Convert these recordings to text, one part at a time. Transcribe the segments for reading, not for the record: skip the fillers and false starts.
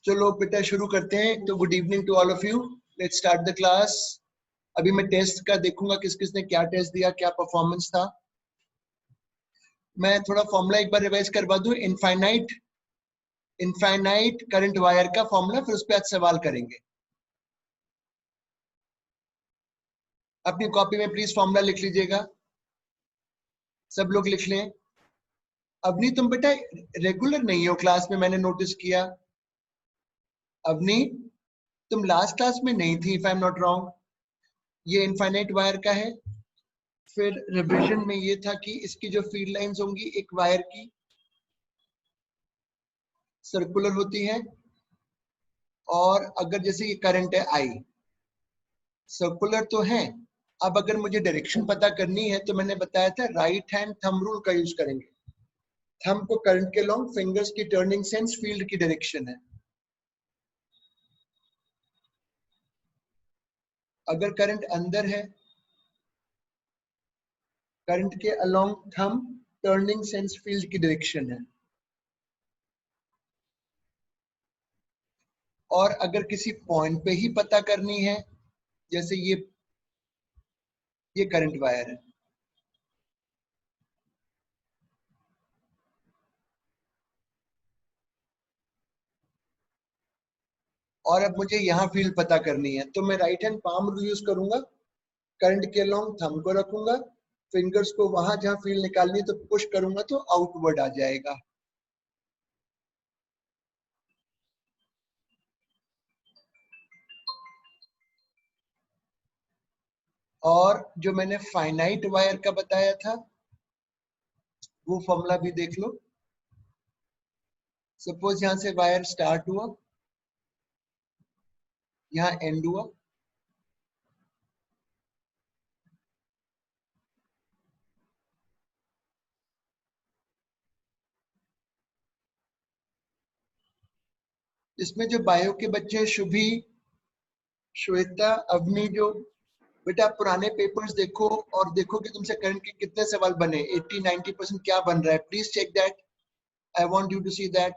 चलो बेटा शुरू करते हैं। तो good evening to all of you. Let's start the class. अभी मैं टेस्ट का देखूंगा किस किसने क्या टेस्ट दिया, क्या परफॉर्मेंस था। मैं थोड़ा फॉर्मूला एक बार रिवाइज करवा दूं। इनफाइनाइट करंट वायर का फॉर्मूला, फिर उस पर आज सवाल करेंगे। अपनी कॉपी में प्लीज फॉर्मूला लिख लीजिएगा, सब लोग लिख लें। अवनी तुम बेटा रेगुलर नहीं हो क्लास में, मैंने नोटिस किया। अवनी तुम लास्ट क्लास में नहीं थी, if I am not wrong. ये इनफाइनाइट वायर का है। फिर रिविजन में ये था कि इसकी जो फील्ड लाइंस होंगी एक वायर की सर्कुलर होती है, और अगर जैसे ये करंट है आई, सर्कुलर तो है। अब अगर मुझे डायरेक्शन पता करनी है तो मैंने बताया था राइट हैंड थंब रूल का यूज करेंगे। थंब को करंट के लॉन्ग, फिंगर्स की टर्निंग सेंस फील्ड की डायरेक्शन है। अगर करंट अंदर है, करंट के along thumb turning sense field की डायरेक्शन है। और अगर किसी पॉइंट पे ही पता करनी है, जैसे ये करंट वायर है, और अब मुझे यहाँ फील्ड पता करनी है, तो मैं right hand palm rule use करूंगा। करंट के लॉन्ग थंब को रखूंगा, फिंगर्स को वहां जहां फील्ड निकालनी है तो पुश करूंगा तो आउटवर्ड आ जाएगा। और जो मैंने फाइनाइट वायर का बताया था वो फॉर्मूला भी देख लो। सपोज यहां से वायर स्टार्ट हुआ, यहाँ एंड हुआ, इसमें जो बायो के बच्चे हैं, शुभी, श्वेता, अवनी, जो बेटा आप पुराने पेपर्स देखो और देखो कि तुमसे करंट के कितने सवाल बने, 80-90% क्या बन रहा है। Please check that, I want you to see that.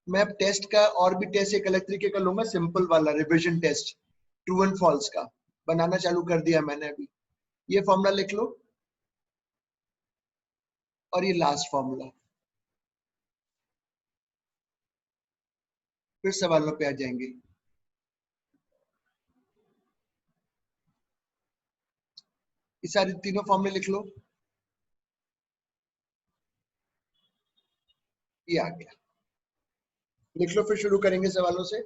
मैं अब टेस्ट का और भी टेस्ट एक अलग तरीके का लूंगा, सिंपल वाला revision test, true and false का बनाना चालू कर दिया मैंने अभी। ये फॉर्मूला लिख लो और ये लास्ट फॉर्मूला, फिर सवालों पे आ जाएंगे। ये सारे तीनों फॉर्मूले लिख लो। ये आ गया, लिख लो, फिर शुरू करेंगे सवालों से।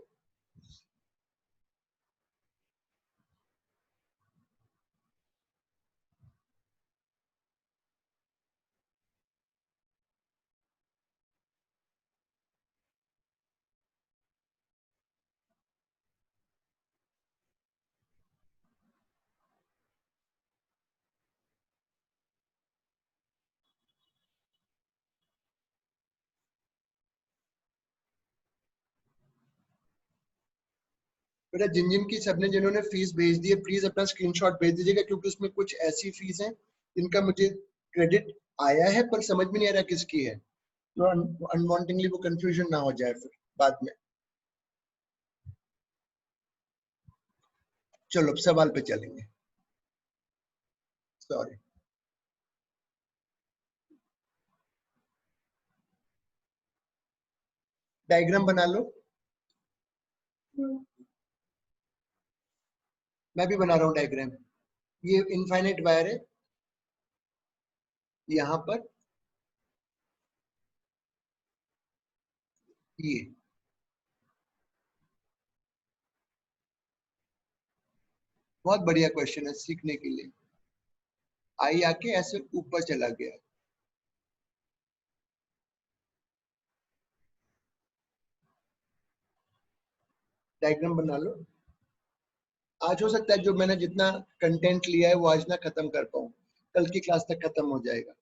बेटा जिन जिन की सबने जिन्होंने फीस भेज दी है, प्लीज अपना स्क्रीनशॉट भेज दीजिएगा, क्योंकि उसमें कुछ ऐसी फीस है जिनका मुझे क्रेडिट आया है पर समझ में नहीं आ रहा किसकी है, तो अनवांटेडली वो कंफ्यूजन ना हो जाए फिर बाद में। चलो अब सवाल पे चलेंगे। सॉरी, डायग्राम बना लो। मैं भी बना रहा हूँ डायग्राम। ये इनफाइनाइट वायर है, यहाँ पर ये बहुत बढ़िया क्वेश्चन है सीखने के लिए। आई आके ऐसे ऊपर चला गया। डायग्राम बना लो। आज हो सकता है जो मैंने जितना कंटेंट लिया है वो आज ना खत्म कर पाऊं, कल की क्लास तक खत्म हो जाएगा।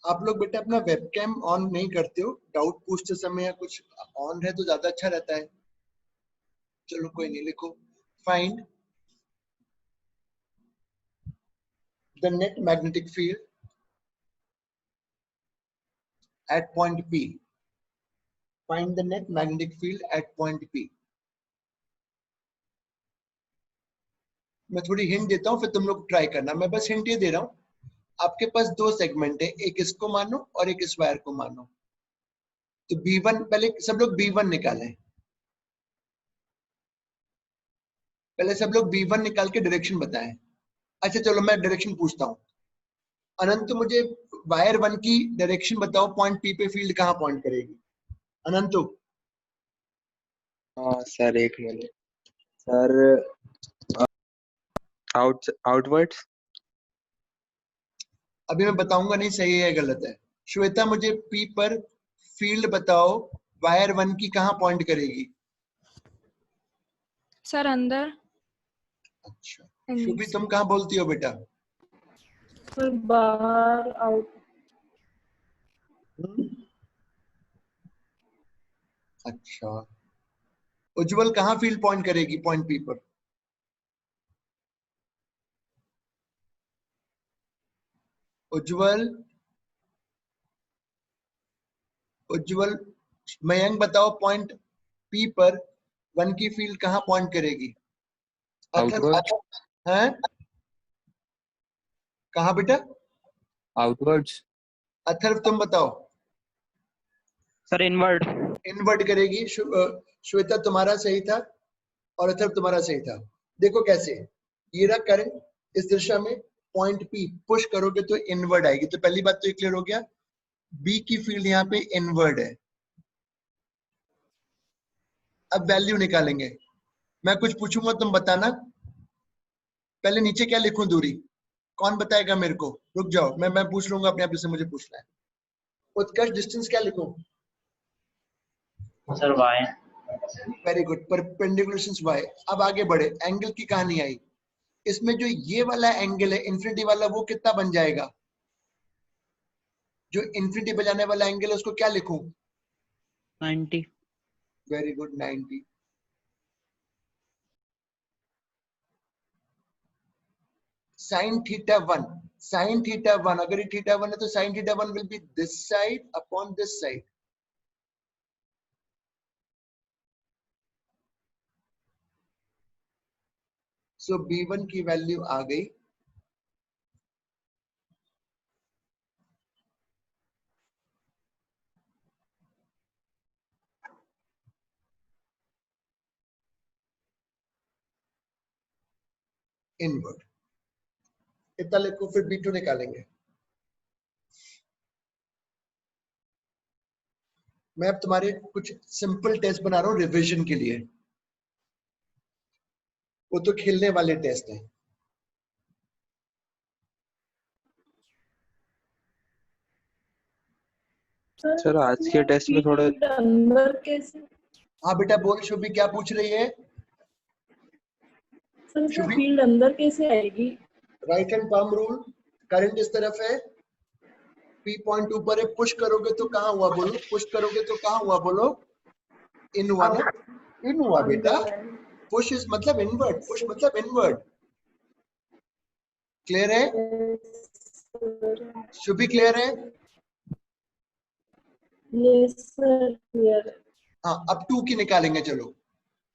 आप लोग बेटा अपना वेबकैम ऑन नहीं करते हो, डाउट पूछते समय या कुछ ऑन है तो ज्यादा अच्छा रहता है। चलो कोई नहीं, लिखो find the net magnetic field at point P. Find the net magnetic field at point P. मैं थोड़ी हिंट देता हूँ, फिर तुम लोग ट्राई करना। मैं बस हिंट ये दे रहा हूँ, आपके पास दो सेगमेंट है, एक इसको मानो और एक इस वायर को मानो। तो B1 पहले सब लोग B1 निकालें। पहले सब लोग B1 निकाल के डायरेक्शन बताएं। अच्छा चलो मैं डायरेक्शन पूछता हूँ। अनंत मुझे वायर 1 की डायरेक्शन बताओ, पॉइंट P पे फील्ड कहाँ पॉइंट करेगी? अनंत हाँ सर, एक मिनट सर। आउटवर्ड्स। अभी मैं बताऊंगा नहीं सही है गलत है। श्वेता मुझे P पर फील्ड बताओ, वायर 1 की कहाँ पॉइंट करेगी? सर अंदर। अच्छा शुभी तुम कहाँ बोलती हो बेटा? सर बाहर, आउट। अच्छा उज्जवल कहाँ फील्ड पॉइंट करेगी पॉइंट P पर? उज्जवल, उज्जवल, मयंक बताओ पॉइंट P पर 1 की फील्ड कहाँ पॉइंट करेगी? आउटवर्ड्स। हैं? कहाँ बेटा? आउटवर्ड्स। अथर्व तुम बताओ। Sir inward. इनवर्ट करेगी। श्वेता तुम्हारा सही था और अथर्व तुम्हारा सही था। देखो कैसे, ये रहा करंट, इस दिशा में पॉइंट P पुश करोगे तो इनवर्ड आएगी। तो पहली बात तो ये क्लियर हो गया, B की फील्ड यहाँ पे इनवर्ड है। अब वैल्यू निकालेंगे। मैं कुछ पूछूंगा तुम बताना। पहले नीचे क्या लिखूं दूरी? कौन बताएगा मेरे को? रुक जाओ, मैं पूछ लूंगा अपने आप, जिससे मुझे पूछना है। उत्कर्ष डिस्टेंस क्या लिखूं? Sir Y. Very good, perpendicular distance y। अब आगे बढ़े, एंगल की कहानी आई। इसमें जो ये वाला एंगल है इन्फिनिटी वाला, वो कितना बन जाएगा? जो इन्फिनिटी बजाने वाला एंगल है उसको क्या लिखूं? 90। Very good, 90। Sine theta 1, sine theta 1, अगर ये थीटा 1 है तो sine theta 1 will be this side upon this side. So B1 की वैल्यू आ गई इनवर्ड। इतना लिखो, फिर B2 निकालेंगे। मैं अब तुम्हारे कुछ सिंपल टेस्ट बना रहा हूँ रिवीजन के लिए, वो तो खेलने वाले टेस्ट हैं। सर आज के टेस्ट में थोड़ा फील्ड अंदर कैसे? हाँ बेटा बोल शुभी, क्या पूछ रही है? सर शुभी, फील्ड अंदर कैसे आएगी? Right hand palm rule. Current इस तरफ है, P पॉइंट ऊपर है, पुश करोगे तो कहाँ हुआ बोलो? पुश करोगे तो कहाँ हुआ बोलो? इन हुआ ना? इन हुआ बेटा। पुश इज मतलब इनवर्ड, पुश मतलब इनवर्ड। क्लियर है? शुभी क्लियर है? Yes sir, clear. हाँ अब 2 की निकालेंगे, चलो।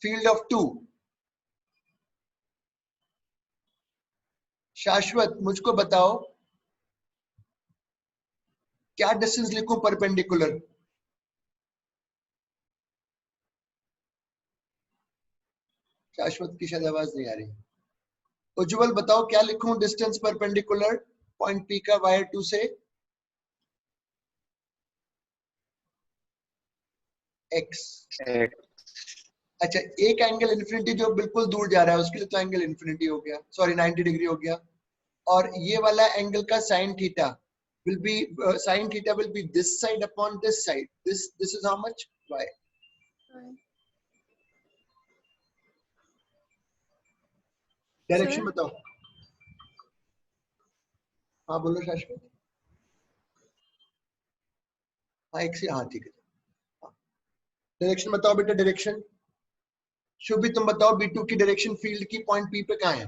Field of 2। शाश्वत मुझको बताओ, क्या डिस्टेंस लिखूं परपेंडिकुलर? शाश्वत की शायद आवाज नहीं आ रही। उज्जवल बताओ क्या लिखूं डिस्टेंस परपेंडिकुलर पॉइंट P का वायर 2 से? X। अच्छा एक एंगल इन्फिनिटी जो बिल्कुल दूर जा रहा है उसके लिए तो एंगल इन्फिनिटी हो गया, सॉरी 90 डिग्री हो गया। और ये वाला एंगल का sine theta will be sin theta will be this side upon this side. This is how much? Y. Direction बताओ। हाँ बोलो शाश्वत। हाँ एक से, हाँ ठीक है। डायरेक्शन बताओ बेटा, डायरेक्शन। शुभी तुम बताओ B2 की डायरेक्शन फील्ड की पॉइंट P पे कहाँ है?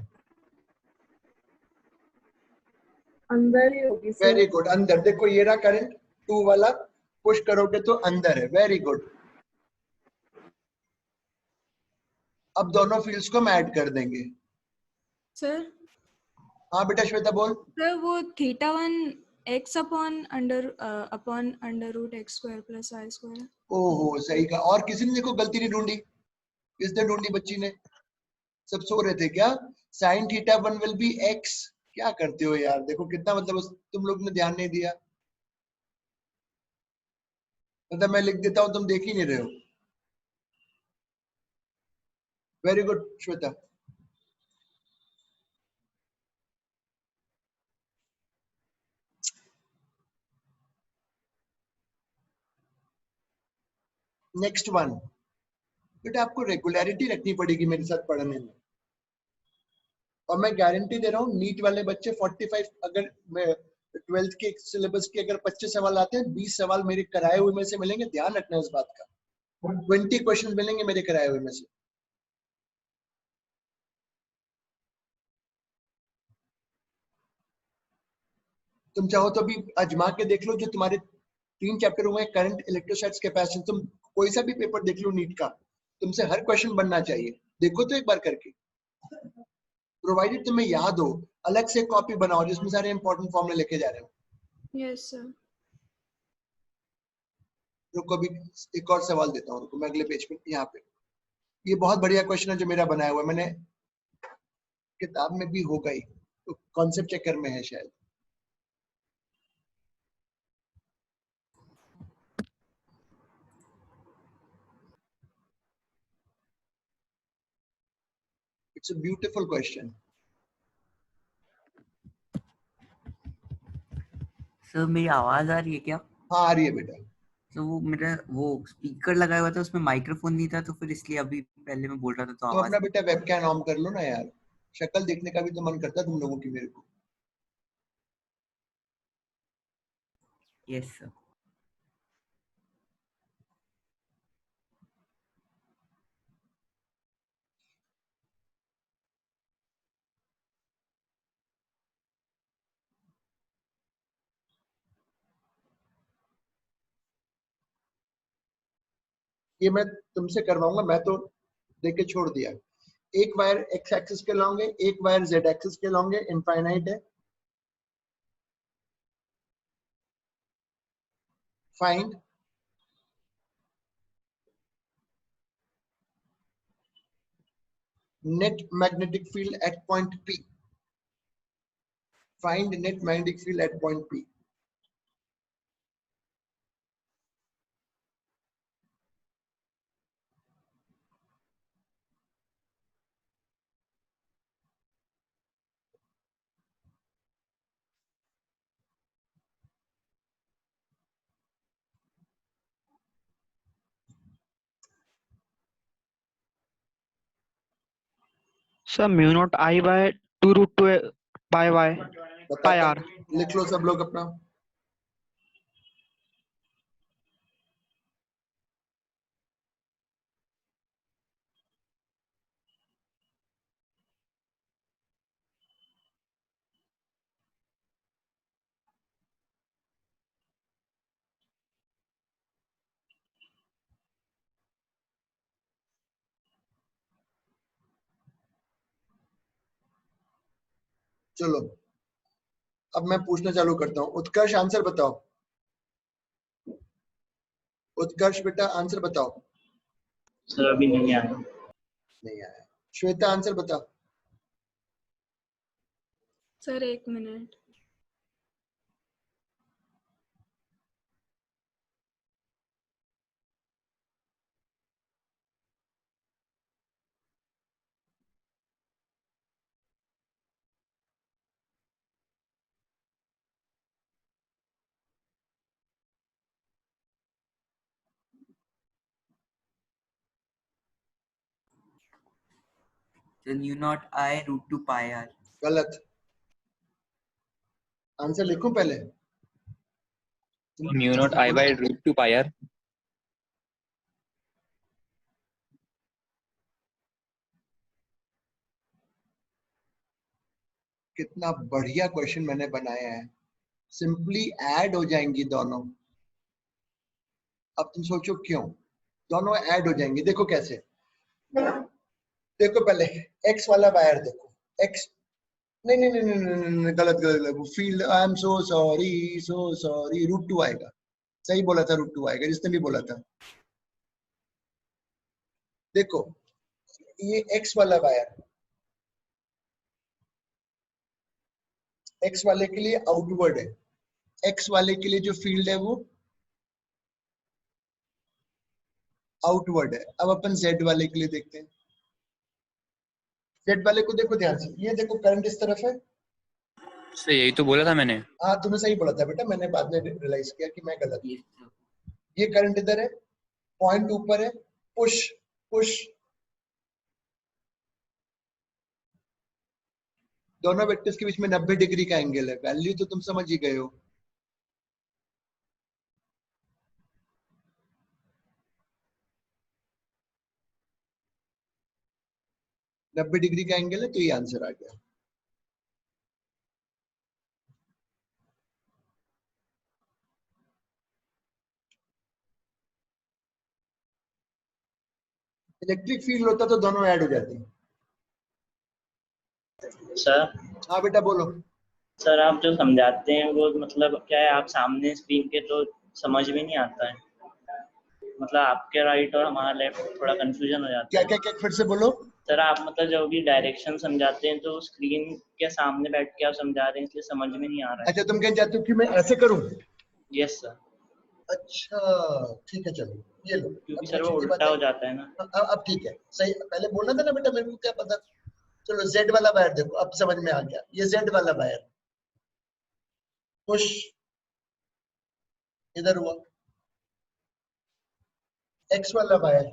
अंदर ही होगी सर। वेरी गुड, अंदर। देखो ये रहा करंट 2 वाला, पुश करोगे तो अंदर है। Very good. अब दोनों फील्ड्स को हम ऐड कर देंगे। सर हाँ बेटा श्वेता बोल। सर वो θ1 x upon root x square plus y square. ओहो सही कहा। और किसी ने देखो गलती नहीं ढूंढी? किसने ढूंढी? बच्ची ने। सब सो रहे थे क्या? Sine θ1 will be x। क्या करते हो यार, देखो कितना मतलब तुम लोग ने ध्यान नहीं दिया। मतलब मैं लिख देता हूं, तुम देख ही नहीं रहे हो। Very good Shweta. Next one बेटा, आपको रेगुलरिटी रखनी पड़ेगी मेरे साथ पढ़ने में। और मैं गारंटी दे रहा हूँ नीट वाले बच्चे 45, अगर 12th के सिलेबस के अगर 25 सवाल आते हैं, 20 सवाल मेरे कराए हुए में से मिलेंगे। ध्यान रखना इस बात का। 20 क्वेश्चन मिलेंगे मेरे कराए हुए में से। तुम चाहो तो अभी आजमा के देख लो, जो तुम्हारे 3 चैप्टर हुए करंट, इलेक्ट्रोस्टैटिक्स, कैपेसिटेंस, तुम कोई सा भी पेपर देख लो नीट का, तुमसे हर क्वेश्चन बनना चाहिए। देखो तो एक बार करके, प्रोवाइडेड तुम्हें याद हो। अलग से कॉपी बनाओ जिसमें सारे इंपॉर्टेंट फॉर्मूले लेके जा रहे हो। Yes sir. रुको अभी एक और सवाल देता हूँ, रुको मैं अगले पेज पे, यहाँ पे। ये बहुत बढ़िया क्वेश्चन है जो मेरा बनाया हुआ है, मैंने किताब में भी होगा ही, तो कॉन्सेप्ट चेकर में है शायद। It's a beautiful question. Sir मेरी आवाज आ रही है क्या? हाँ आ रही है बेटा। तो वो मेरा वो स्पीकर लगाया हुआ था, उसमें माइक्रोफोन नहीं था, तो फिर इसलिए अभी पहले मैं बोल रहा था तो तो आवाज। अपना बेटा वेबकैम ऑन कर लो ना यार, शक्ल देखने का भी तो मन करता है तुम लोगों की मेरे को। Yes sir. ये मैं तुमसे करवाऊंगा, मैं तो देख के छोड़ दिया। एक वायर एक्स एक्सिस के लॉन्ग है, एक वायर जेड एक्सिस के लॉन्ग है, इनफाइनाइट है। Find net magnetic field at point P. Find net magnetic field at point P. Sir mu naught I by 2√2 pi y pi बताता r। हूं, लिख लो सब लोग अपना। चलो अब मैं पूछना चालू करता हूं। उत्कर्ष आंसर बताओ। उत्कर्ष बेटा आंसर बताओ। सर अभी नहीं आया। नहीं आया। श्वेता आंसर बताओ। सर 1 मिनट। Then u naught I root 2 pi r. गलत। आंसर लिखूं पहले? Mu naught I by root two pi R. कितना बढ़िया क्वेश्चन मैंने बनाया है, सिंपली ऐड हो जाएंगी दोनों। अब तुम सोचो क्यों दोनों ऐड हो जाएंगे, देखो कैसे। देखो पहले एक्स वाला वायर देखो, एक्स नहीं नहीं नहीं नहीं, नहीं, नहीं, नहीं गलत गलत गलत, field I am so sorry root two आएगा, सही बोला था, रूट टू आएगा जिसने भी बोला था। देखो ये एक्स वाला वायर, एक्स वाले के लिए आउटवर्ड है, एक्स वाले के लिए जो फील्ड है वो आउटवर्ड है। अब अपन जेड वाले के लिए देखते हैं। जेड वाले को देखो ध्यान से, ये देखो करंट इस तरफ है। से यही तो बोला था मैंने। हाँ तुम्हें सही बोला था बेटा, मैंने बाद में रियलाइज किया कि मैं गलत। Yes, sir. ये करंट इधर है, पॉइंट ऊपर है, पुश पुश, दोनों वेक्टर्स के बीच में 90 डिग्री का एंगल है, वैल्यू तो तुम समझ ही गए हो। नब्बे डिग्री का एंगल है तो ये आंसर आ गया। इलेक्ट्रिक फील्ड होता तो दोनों ऐड हो जाती। सर हाँ बेटा बोलो। सर आप जो समझाते हैं वो मतलब क्या है, आप सामने स्क्रीन के तो समझ में नहीं आता है, मतलब आपके राइट और हमारा लेफ्ट थोड़ा कंफ्यूजन हो जाता क्या है। क्या क्या फिर से बोलो। सर आप मतलब जो भी डायरेक्शन समझाते हैं तो स्क्रीन के सामने बैठ के आप समझा रहे हैं, इसलिए समझ में नहीं आ रहा अच्छा तुम कहना चाहते हो कि मैं ऐसे करूं? है। यस सर, अच्छा ठीक है चलो ये लो। क्योंकि अब सर वो अच्छी सी बात उल्टा है। हो जाता है ना। अब ठीक है, सही पहले बोलना था ना बेटा, मेरे को क्या पता। चलो जेड वाला वायर देखो, अब समझ में आ गया, ये जेड वाला वायर पुश इधर हुआ, एक्स वाला वायर,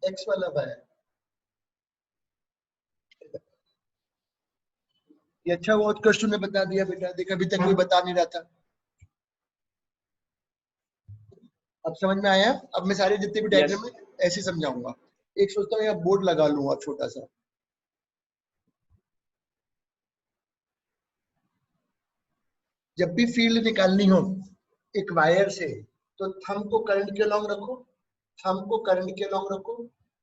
एक्स वाला वायर ये। अच्छा वो उत्कर्ष ने बता दिया बेटा, देख अभी तक कोई बता नहीं रहा था। अब समझ में आया। अब मैं सारे जितने भी डायग्राम Yes. है ऐसे समझाऊंगा। एक सोचता हूँ यहाँ बोर्ड लगा लूंगा छोटा सा। जब भी फील्ड निकालनी हो एक वायर से, तो थंब को करंट के लॉन्ग रखो, थंब को करंट के लॉन्ग रखो,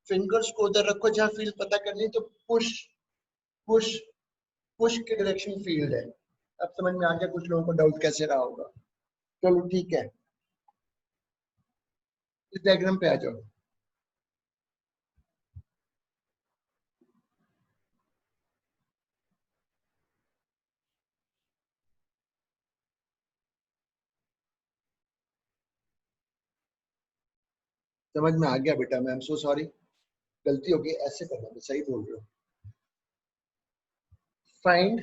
फिंगर्स को उधर रखो जहां फील्ड पता करनी है, तो पुश पुश पुश के डायरेक्शन फील्ड है। अब समझ में आ गया कुछ लोगों को डाउट कैसे रहा होगा। चलो ठीक है, इस डायग्राम पे आ जाओ। समझ में आ गया बेटा, मैं आई एम सो सॉरी, गलती हो गई, ऐसे करना, मैं सही बोल रहा हूँ। Find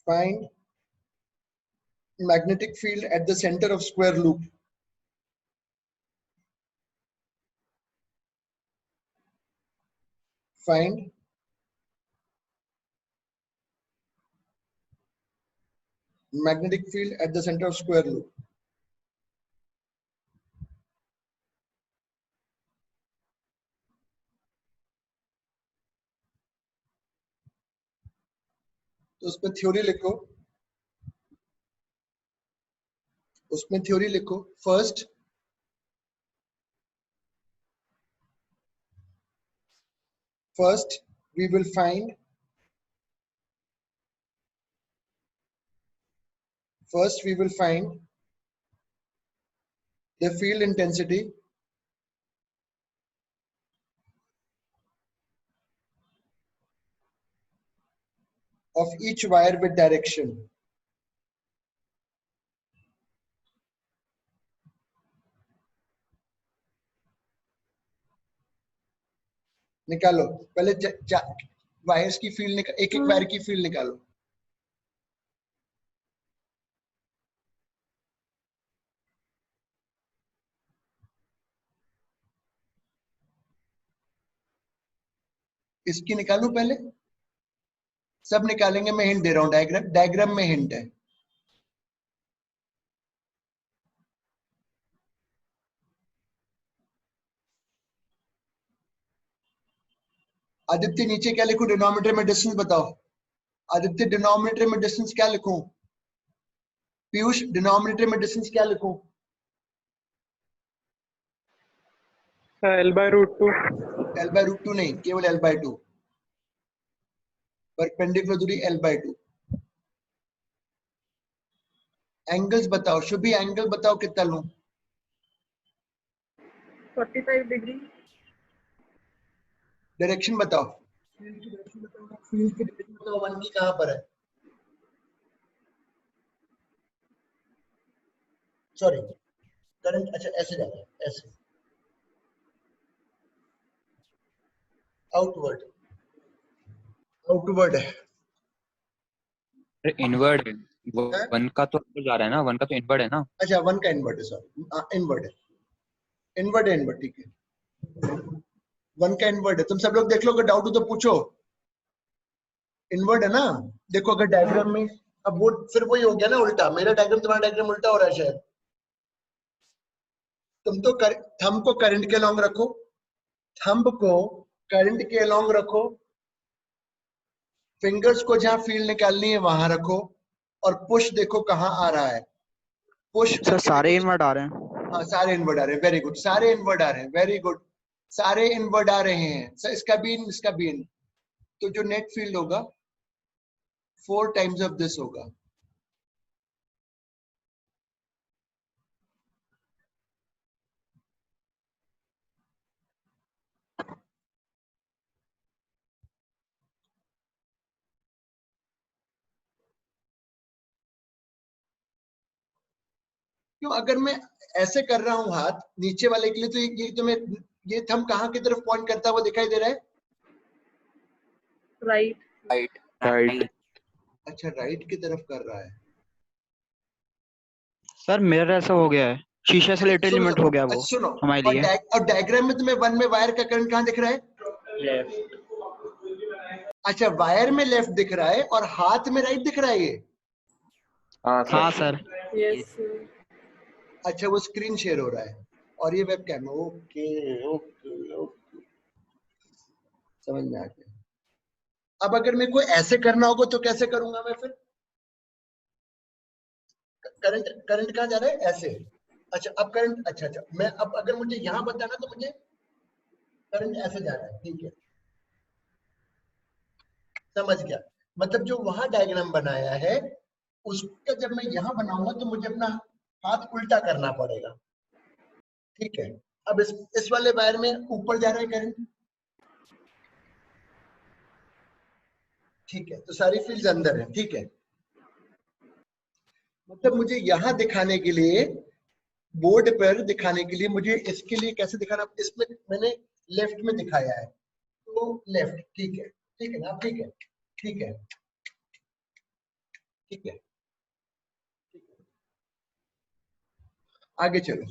find magnetic field at the center of square loop. Find magnetic field at the center of square loop. तो उसमें थ्योरी लिखो, उसमें थ्योरी लिखो। First we will find the field intensity of each wire with direction. निकालो पहले wires की field, एक एक वायर की फील्ड निकालो। इसकी निकालू पहले, सब निकालेंगे, मैं हिंट दे रहा हूं, डायग्राम में हिंट है। आदित्य नीचे क्या लिखूं, डिनोमिनेटर में डिस्टेंस बताओ। आदित्य डिनोमिनेटर में डिस्टेंस क्या लिखूं? पीयूष डिनोमिनेटर में डिस्टेंस क्या लिखूं? L/√2. L/√2 नहीं, केवल L/2, परपेंडिकुलर दूरी L/2। एंगल्स बताओ, शुभी एंगल बताओ कितना लूं? 45 डिग्री। डायरेक्शन बताओ, फील्ड की डायरेक्शन बताओ, फील्ड की डायरेक्शन बताओ, 1 की कहां पर है? सॉरी, करंट, अच्छा ऐसे जा रहा है, ऐसे आउटवर्ड, आउटवर्ड है। इनवर्ड है। हैं? 1 का तो ऊपर जा रहा है ना, 1 का तो इनवर्ड है ना। अच्छा 1 का इनवर्ड है, सॉरी इनवर्ड है, इनवर्ड है, इनवर्ड, ठीक है। 1 का इनवर्ड है, तुम सब लोग देख लो, अगर डाउट हो तो पूछो। इनवर्ड है ना, देखो अगर डायग्राम में, अब वो फिर वही हो गया ना उल्टा, मेरा डायग्राम तुम्हारा डायग्राम उल्टा हो रहा है शायद। तुम तो थंब को करंट के अलोंग रखो, थंब को करंट के अलोंग रखो, फिंगर्स को जहां फील्ड निकालनी है वहां रखो, और पुश देखो कहां आ रहा है। पुश सर सारे इनवर्ट आ रहे हैं। हाँ सारे इनवर्ड आ रहे हैं, वेरी गुड, सारे इनवर्ड आ रहे हैं, वेरी गुड, सारे इनवर्ड आ रहे हैं। सर इसका भी इन, इसका भी इन, तो जो नेट फील्ड होगा 4 टाइम्स ऑफ दिस होगा। क्यों, अगर मैं ऐसे कर रहा हूं हाथ नीचे वाले के लिए, तो ये तुम्हें, ये थंब कहां की तरफ पॉइंट करता हुआ दिखाई दे रहा है? राइट। राइट। अच्छा राइट की तरफ कर रहा है। सर मिरर ऐसा हो गया है, शीशे से लेटर एलिमेंट हो गया वो अच्छा सुनो, हमारे लिए। और डायग्राम में तुम्हें 1 में वायर का करंट कहां दिख रहा है? लेफ्ट। अच्छा वायर में लेफ्ट दिख रहा है और हाथ में राइट दिख रहा है ये। हाँ सर। यस। अच्छा वो स्क्रीन शेयर हो रहा है और ये webcam, okay okay okay, समझ में आ गया। अब अगर मेरे को ऐसे करना होगा तो कैसे करूंगा मैं फिर? करंट, करंट कहाँ जा रहा है? ऐसे। अच्छा अब करंट, अच्छा अच्छा, मैं अब अगर मुझे यहां बताना तो मुझे करंट ऐसे जा रहा है, ठीक है, समझ गया। मतलब जो वहां डायग्राम बनाया है उसका जब मैं यहां बनाऊंगा तो मुझे अपना हाथ उल्टा करना पड़ेगा, ठीक है। अब इस वाले वायर में ऊपर जा रहा है करंट, ठीक है, तो सारी फील्ड्स अंदर है, ठीक है। मतलब मुझे यहां दिखाने के लिए, बोर्ड पर दिखाने के लिए, मुझे इसके लिए कैसे दिखाना, इसमें मैंने लेफ्ट में दिखाया है, तो लेफ्ट, ठीक है ना, ठीक है, ठीक है, ठीक है, आगे चलो।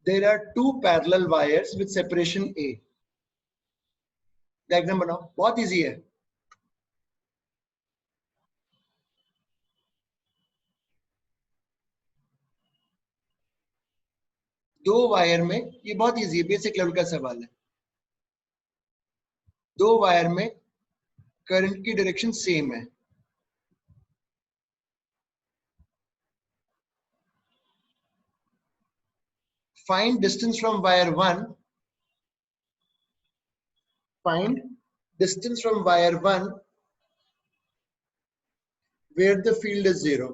There are 2 parallel wires with separation A. Diagram बनाओ, बहुत इजी है। दो वायर में, ये बहुत इजी है, बेसिक लेवल का सवाल है। दो वायर में करंट की डायरेक्शन सेम है, find distance from wire 1, find distance from wire 1 where the field is 0,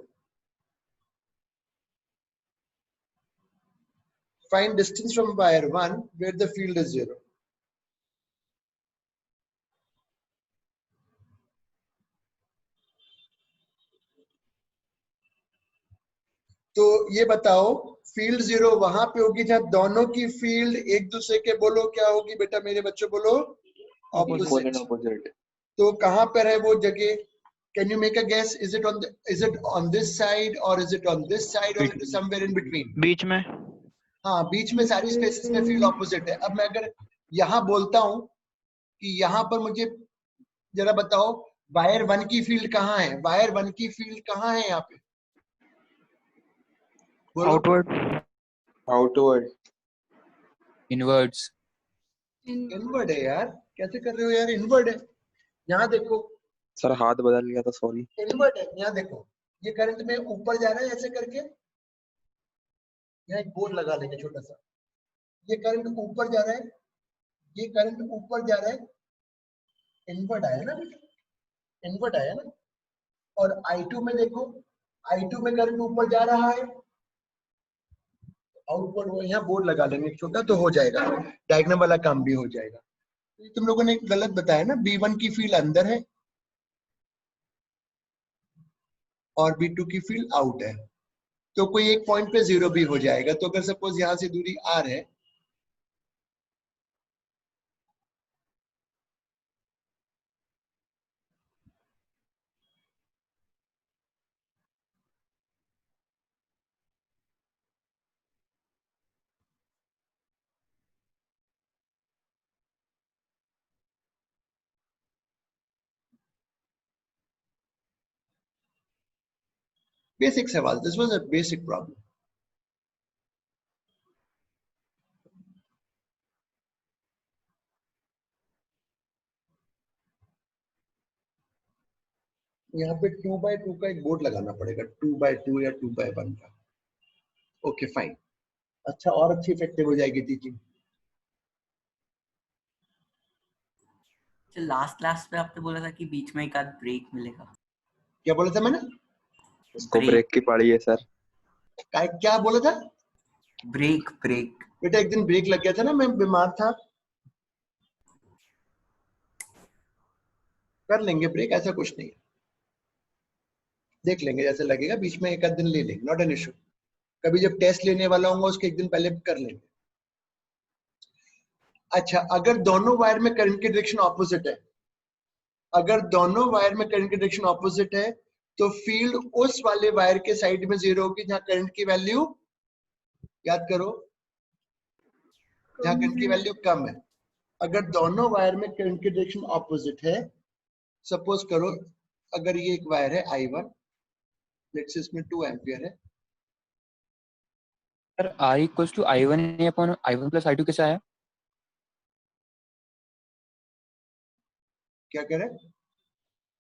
find distance from wire 1 where the field is 0। तो ये बताओ फील्ड 0 वहां पे होगी जहां दोनों की फील्ड एक दूसरे के, बोलो क्या होगी बेटा मेरे बच्चों, बोलो ऑपोजिट। तो कहां पर है वो जगह? Can you make a guess? Is it on this side or is it on this side or somewhere in between? बीच में. हाँ, बीच में सारी स्पेसेस में फील्ड ऑपोजिट है. अब मैं अगर यहाँ बोलता हूँ कि यहाँ पर मुझे जरा बताओ वायर 1 की फील्ड कहाँ है? वायर 1 की फील्ड कहाँ है यहाँ पे? बोलो. Outward. Outward inwards. इनवर्ड है यार. कैसे कर रहे हो यार? इनवर्ड है. यहाँ देखो, सर हाथ बदल गया था सॉरी इनवर्ट है. यहाँ देखो, ये करंट में ऊपर जा रहा है ऐसे करके. यहाँ एक बोर्ड लगा लेंगे छोटा सा. ये करंट ऊपर जा रहा है, ये करंट ऊपर जा रहा है. इनवर्ट आया ना, इनवर्ट आया ना. और I2 में देखो, I2 में करंट ऊपर जा रहा है, आउटवर्ड. वो यहाँ बोर्ड लगा लेंगे एक छोटा, तो हो जाएगा. डायग्राम वाला काम भी हो जाएगा. तुम लोगों ने गलत बताया ना, B1 की फील्ड अंदर है और B2 की फील्ड आउट है. तो कोई एक पॉइंट पे 0 भी हो जाएगा. तो अगर सपोज यहां से दूरी R है, बेसिक सवाल. This was a basic problem. यहाँ पे 2x2 का एक बोर्ड लगाना पड़ेगा. 2x2 या 2x1 का. Okay fine. अच्छा, और अच्छी इफेक्टिव हो जाएगी टीचिंग. लास्ट क्लास पे आपने बोला था कि बीच में एक आध ब्रेक मिलेगा. क्या बोला था मैंने? उसको ब्रेक की पड़ी है सर. क्या बोला था? ब्रेक. बेटा एक दिन ब्रेक लग गया था ना, मैं बीमार था. कर लेंगे ब्रेक, ऐसा कुछ नहीं है. देख लेंगे जैसे लगेगा. बीच में एक आध दिन ले लेंगे, नॉट एन इशू. कभी जब टेस्ट लेने वाला होगा उसके एक दिन पहले कर लेंगे. अच्छा, अगर दोनों वायर में करंट की डायरेक्शन ऑपोजिट है, अगर दोनों वायर में करंट की डायरेक्शन ऑपोजिट है, तो फील्ड उस वाले वायर के साइड में 0 होगी जहां करंट की वैल्यू, याद करो, जहां करंट की वैल्यू कम है. अगर दोनों वायर में करंट की डायरेक्शन ऑपोजिट है, सपोज करो अगर ये एक वायर है I1, लेट्स से इसमें 2 एम्पियर है. Sir R equals to I1 upon I1 plus I2 कैसा है? क्या कह रहे हैं?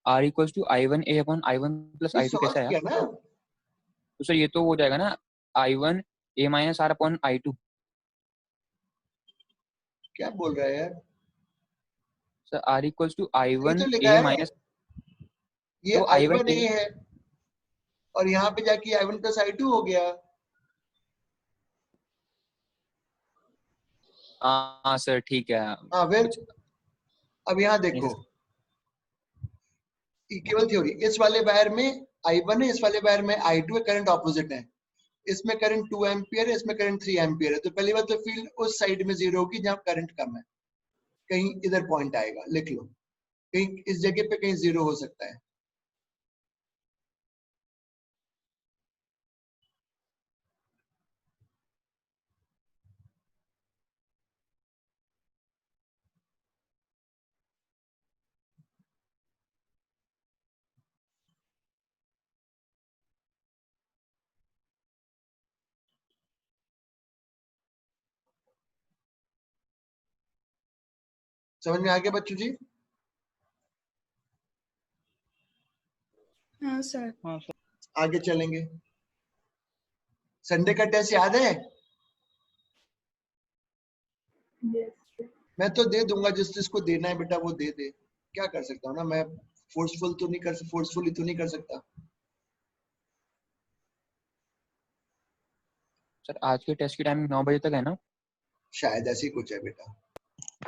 R equals to I1A upon I1 plus I2 कैसा है? क्या ना, तो सर ये तो हो जाएगा ना I1A minus R upon I2. क्या बोल रहा है यार? सर R इक्वल्स टू ये तो लिखा I1A है, माइनस, ये तो I1A है और यहाँ पे जाके I1 प्लस I2 हो गया. हाँ सर ठीक है. हाँ फिर अब यहाँ देखो, इक्वल थ्योरी. इस वाले वायर में I1 है, इस वाले वायर में I2 है. करंट ऑपोजिट है. इसमें करंट 2 एम्पियर है, इसमें करंट 3 एम्पियर है. तो पहली बात तो फील्ड उस साइड में 0 होगी जहां करंट कम है. कहीं इधर पॉइंट आएगा, लिख लो. कहीं इस जगह पे कहीं 0 हो सकता है. समझ में आ गया बच्चों जी? हाँ सर. हाँ सर. आगे चलेंगे. संडे का टेस्ट याद है? Yes. मैं तो दे दूंगा, जिस जिसको देना है बेटा वो दे दे. क्या कर सकता हूँ ना मैं, फोर्सफुली तो नहीं कर सकता. सर आज के टेस्ट की टाइमिंग 9 बजे तक है ना? शायद ऐसी कुछ है बेटा.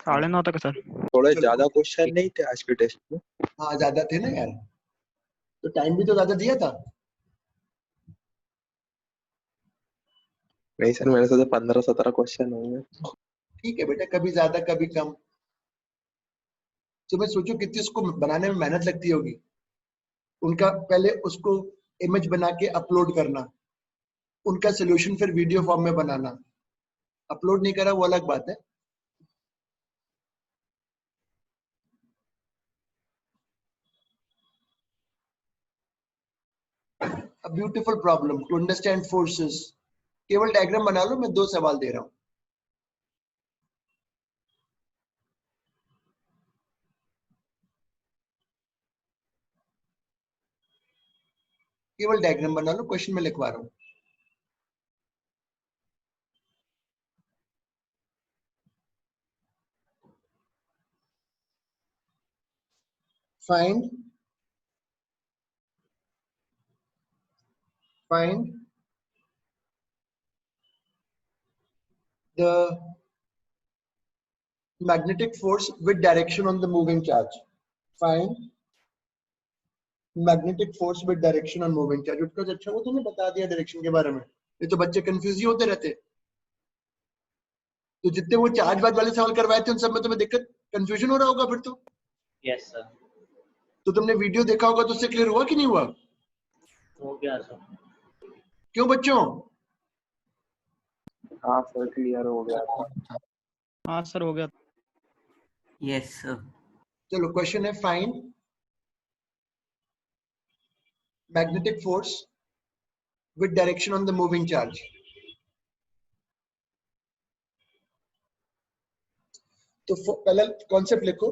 9:30 तक है सर. थोड़े चलो। ज्यादा क्वेश्चन नहीं थे आज के टेस्ट में. हाँ ज्यादा थे ना यार, तो टाइम भी तो ज्यादा दिया था. नहीं सर, मैंने सोचा 15-17 क्वेश्चन होंगे. ठीक है बेटा, कभी ज्यादा कभी कम. तो मैं सोचो कितनी इसको बनाने में मेहनत लगती होगी. उनका पहले उसको इमेज बना के अपलोड करना, उनका सोल्यूशन फिर वीडियो फॉर्म में बनाना। अपलोड नहीं करा वो अलग बात है। A beautiful problem to understand forces. केवल डायग्राम बना लो, मैं 2 सवाल दे रहा हूं। केवल डायग्राम बना लो, क्वेश्चन में लिखवा रहा हूं। Find the magnetic force with direction on the moving charge. Find magnetic force with direction on moving charge. उत्कर्ष अच्छा वो तुमने बता दिया डायरेक्शन के बारे में, ये तो बच्चे कंफ्यूज ही होते रहते। तो जितने वो चार्ज बाज वाले सवाल करवाए थे उन सब में तुम्हें दिक्कत कंफ्यूजन हो रहा होगा फिर तो। Yes sir. तो तुमने वीडियो देखा होगा तो उससे क्लियर हुआ कि नहीं हुआ? हो गया सर। क्यों बच्चों? हाँ सर क्लियर हो गया था। हाँ सर हो गया। Yes sir. चलो क्वेश्चन है find magnetic force with direction on the moving charge. तो पहले कॉन्सेप्ट लिखो।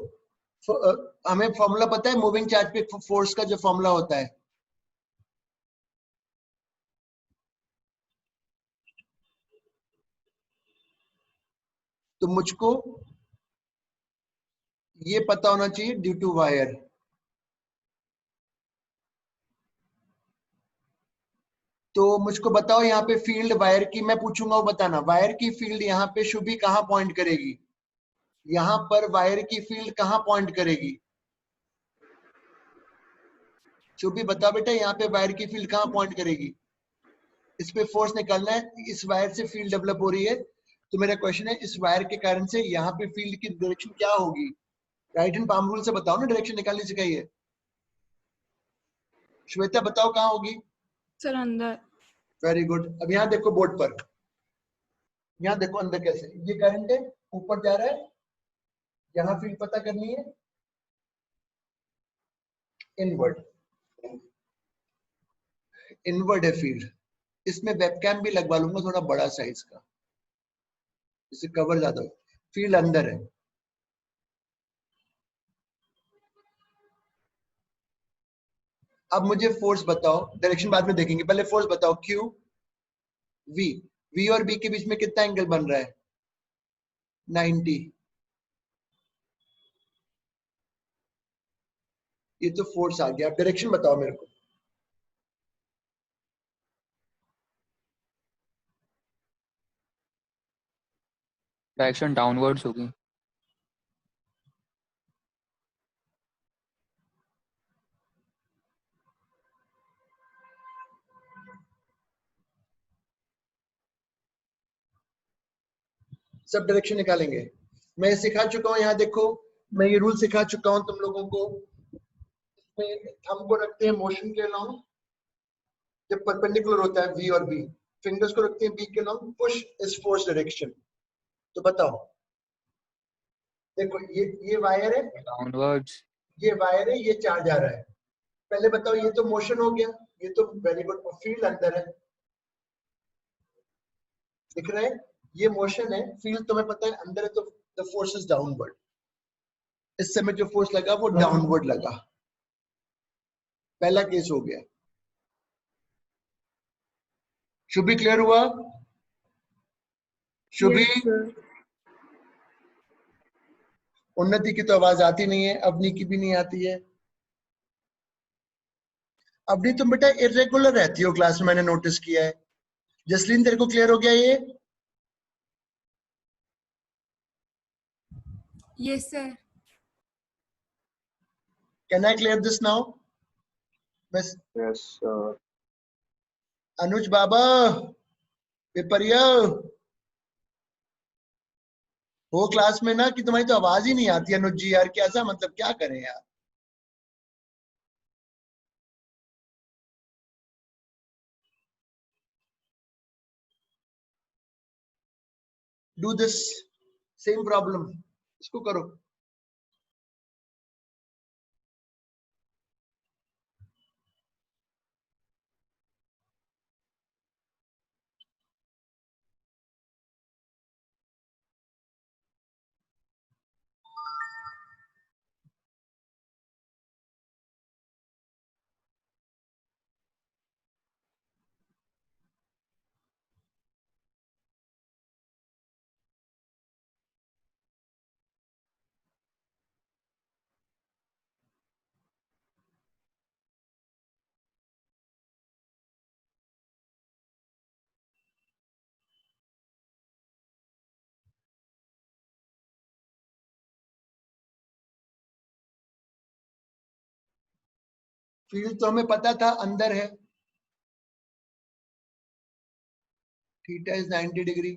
हमें फॉर्मूला पता है मूविंग चार्ज पे फोर्स का जो फॉर्मूला होता है, तो मुझको ये पता होना चाहिए ड्यू टू वायर। तो मुझको बताओ यहाँ पे फील्ड वायर की मैं पूछूंगा, वो बताना वायर की फील्ड यहाँ पे शुभी कहाँ पॉइंट करेगी? यहाँ पर वायर की फील्ड कहाँ पॉइंट करेगी? शुभी बता बेटा, यहाँ पे वायर की फील्ड कहाँ पॉइंट करेगी? इस पे फोर्स निकालना है, इस वायर से फील्ड डेवलप हो रही है। तो मेरा क्वेश्चन है इस वायर के कारण से यहाँ पे फील्ड की डायरेक्शन क्या होगी? राइट हैंड पाम रूल से बताओ ना, डायरेक्शन निकालनी सिखाइए। श्वेता बताओ कहाँ होगी? सर अंदर। Very good. अब यहाँ देखो बोर्ड पर, यहाँ देखो अंदर कैसे, ये करंट है ऊपर जा रहा है, यहाँ फील्ड पता करनी है इनवर्ड, इनवर्ड है फील्ड। इसमें वेबकैम भी लगवा लूंगा थोड़ा बड़ा साइज का, इससे कवर ज्यादा हो। फील्ड अंदर है। अब मुझे फोर्स बताओ, डायरेक्शन बाद में देखेंगे, पहले फोर्स बताओ। क्यू वी, वी और बी के बीच में कितना एंगल बन रहा है? 90। ये तो फोर्स आ गया। अब डायरेक्शन बताओ मेरे को। डायरेक्शन डाउनवर्ड्स होगी। सब डायरेक्शन निकालेंगे। मैं सिखा चुका हूं, यहाँ देखो मैं ये रूल सिखा चुका हूं तुम लोगों को। थंब को रखते हैं मोशन के लॉन्ग, जब परपेंडिकुलर होता है वी और बी। फिंगर्स को रखते हैं बी के long, push is force direction. तो बताओ, देखो ये वायर है, डाउनवर्ड्स। ये वायर है, ये चार्ज आ रहा है। पहले बताओ, ये तो मोशन हो गया, ये तो वेरी गुड। फील्ड अंदर है, दिख रहा है, ये मोशन है, फील्ड तुम्हें पता है अंदर है, तो द फोर्स इज डाउनवर्ड। इस समय जो फोर्स लगा वो डाउनवर्ड लगा। पहला केस हो गया। शुभी क्लियर हुआ? शुभी? Yes, sir. उन्नति की तो आवाज आती नहीं है, अवनी की भी नहीं आती है। अवनी तुम बेटा इरेगुलर रहती हो क्लास में, मैंने नोटिस किया है। जसलीन तेरे को क्लियर हो गया ये? Yes sir. Can I clear this now? बस यस सर। अनुज बाबा, पेपरिया हो क्लास में ना, कि तुम्हारी तो आवाज ही नहीं आती अनुज जी। यार कैसा, मतलब क्या करें यार। डू दिस सेम प्रॉब्लम, इसको करो। फील्ड तो हमें पता था अंदर है, थीटा इज 90 डिग्री।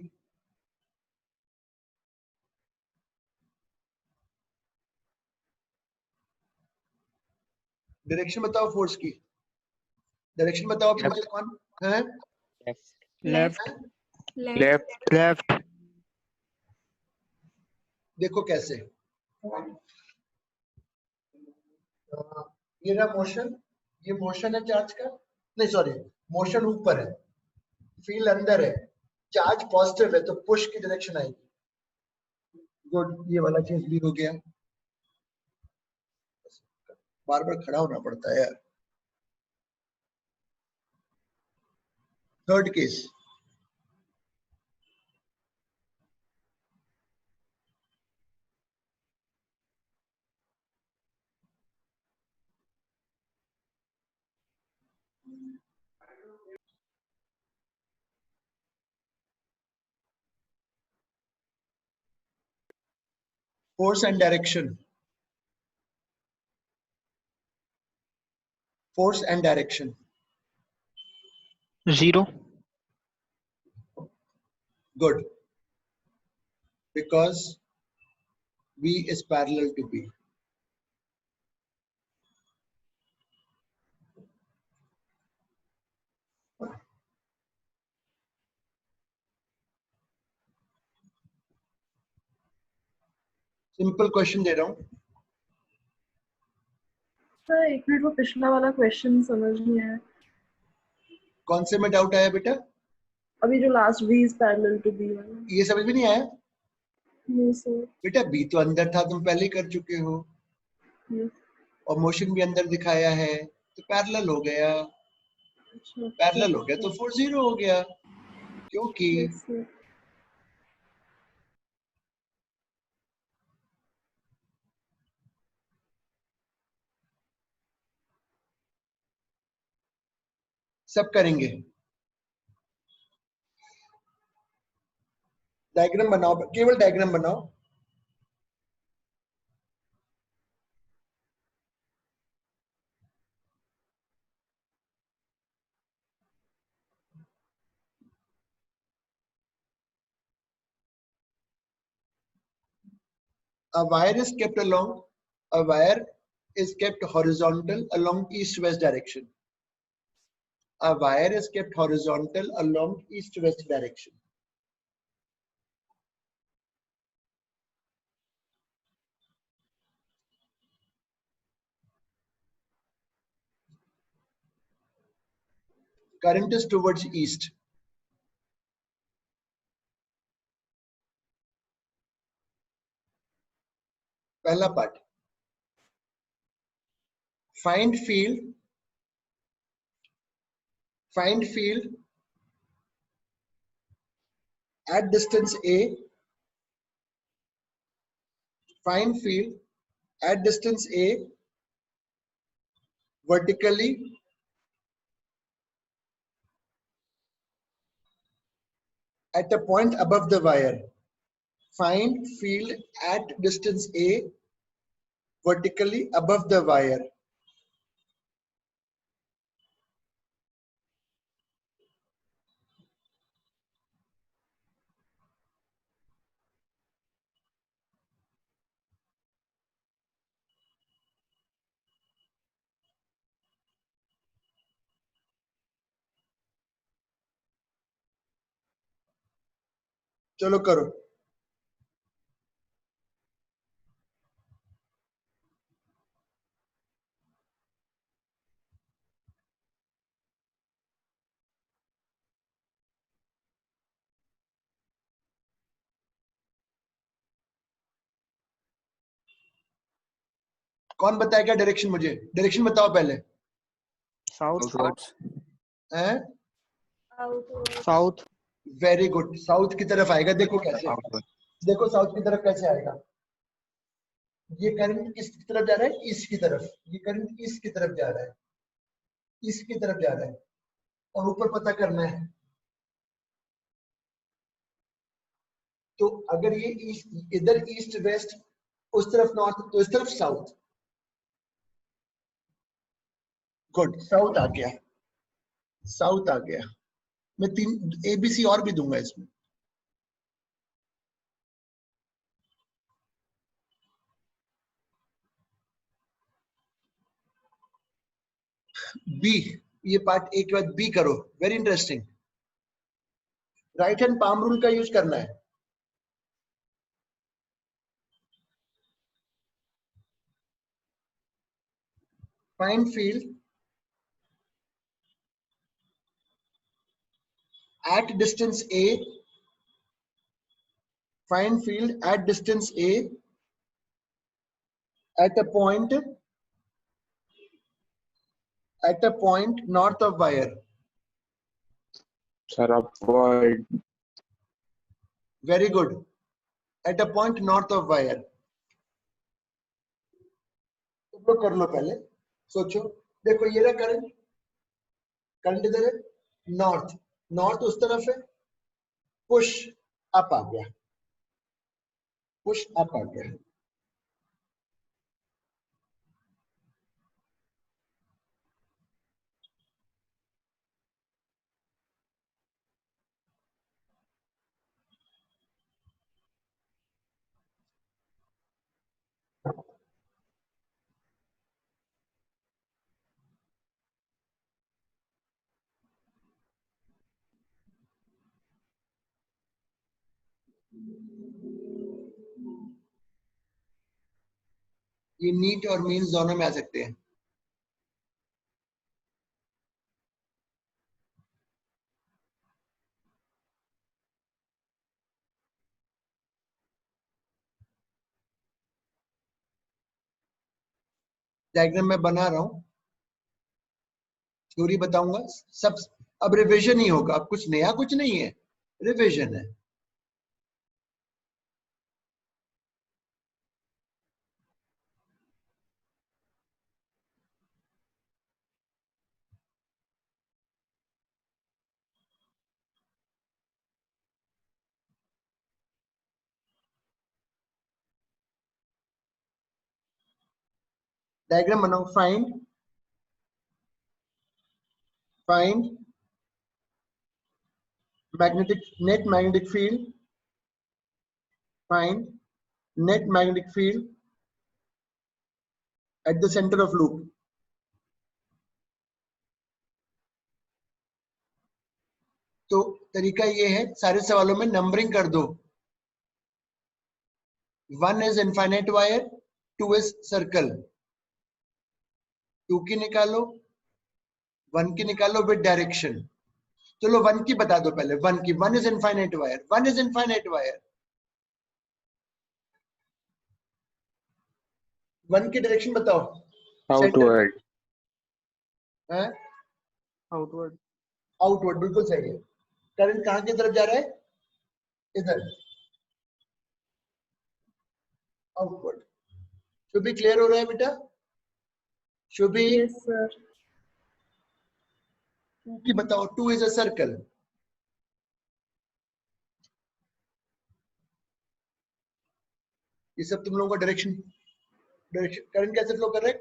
डायरेक्शन बताओ फोर्स की, डायरेक्शन बताओ आप में से कौन है? लेफ्ट लेफ्ट लेफ्ट देखो कैसे, ये रहा मोशन, ये मोशन है चार्ज का, नहीं सॉरी, मोशन ऊपर है, फील्ड अंदर है, चार्ज पॉजिटिव है तो पुश की डायरेक्शन आएगी। गुड, ये वाला चीज भी हो गया। बार बार खड़ा होना पड़ता है यार। Third case, force and direction, force and direction, 0 good, because V is parallel to B. Simple question दे रहा हूँ, सर एक मिनट, वो पिछला वाला क्वेश्चन समझ नहीं आया। कौन से में डाउट आया बेटा? अभी जो last v is parallel to b वाला। ये समझ में नहीं आया नहीं सर। बेटा, B तो अंदर था, तुम पहले ही कर चुके हो, Yes, और मोशन भी अंदर दिखाया है, तो पैरेलल हो गया, अच्छा, पैरेलल हो गया तो फोर्स 0 हो गया, क्योंकि yes, sir. सब करेंगे। डायग्राम बनाओ, केवल डायग्राम बनाओ। A wire is kept along, a wire is kept horizontal along east-west direction. A wire is kept horizontal along east-west direction. Current is towards east. पहला part, find field at distance A, find field at distance A vertically at a point above the wire. Find field at distance A vertically above the wire. चलो करो। कौन बताएगा direction? मुझे direction बताओ पहले। South outwards. हैं? South very good, south की तरफ आएगा। देखो कैसे, आउटवर्ड। देखो साउथ की तरफ कैसे आएगा। ये करंट किस तरफ जा रहा है? ईस्ट की तरफ। ये करंट ईस्ट की तरफ जा रहा है, ईस्ट की तरफ जा रहा है। और ऊपर पता करना है। तो अगर ये ईस्ट, इधर ईस्ट वेस्ट, उस तरफ नॉर्थ, तो इस तरफ साउथ। गुड, साउथ आ गया, साउथ आ गया। मैं 3 ABC और भी दूंगा इसमें। बी, ये पार्ट ए के बाद बी करो। Very interesting. Right hand palm rule का यूज करना है। Find field at distance A, find field at distance A at a point north of wire. Sir, upward. Very good. At a point north of wire. तुम लोग कर लो पहले, सोचो। देखो ये रहा करंट, करंट इधर है, नॉर्थ, नॉर्थ उस तरफ है, पुश अप आ गया, पुश अप आ गया। ये नीट और मीन्स दोनों में आ सकते हैं। डायग्राम मैं बना रहा हूं, थ्योरी बताऊंगा सब। अब रिवीजन ही होगा, अब कुछ नया कुछ नहीं है, रिवीजन है। डायग्राम बनाओ। Find net magnetic field, find net magnetic field at the center of loop. तो तरीका ये है, सारे सवालों में नंबरिंग कर दो। 1 is infinite wire, 2 is circle। 2 की निकालो, 1 की निकालो विद डायरेक्शन। चलो 1 की बता दो पहले। 1 की, 1 is infinite wire, 1 is infinite wire। 1 की डायरेक्शन बताओ। Outward. है आउटवर्ड आउटवर्ड, बिल्कुल सही है। करंट कहां की तरफ जा रहा है? इधर, आउटवर्ड। शुड भी क्लियर हो रहा है बेटा? शुड भी। Yes, sir. 2 की बताओ। 2 is a circle। ये सब तुम लोगों का डायरेक्शन, करंट कैसे फ्लो कर रहा है?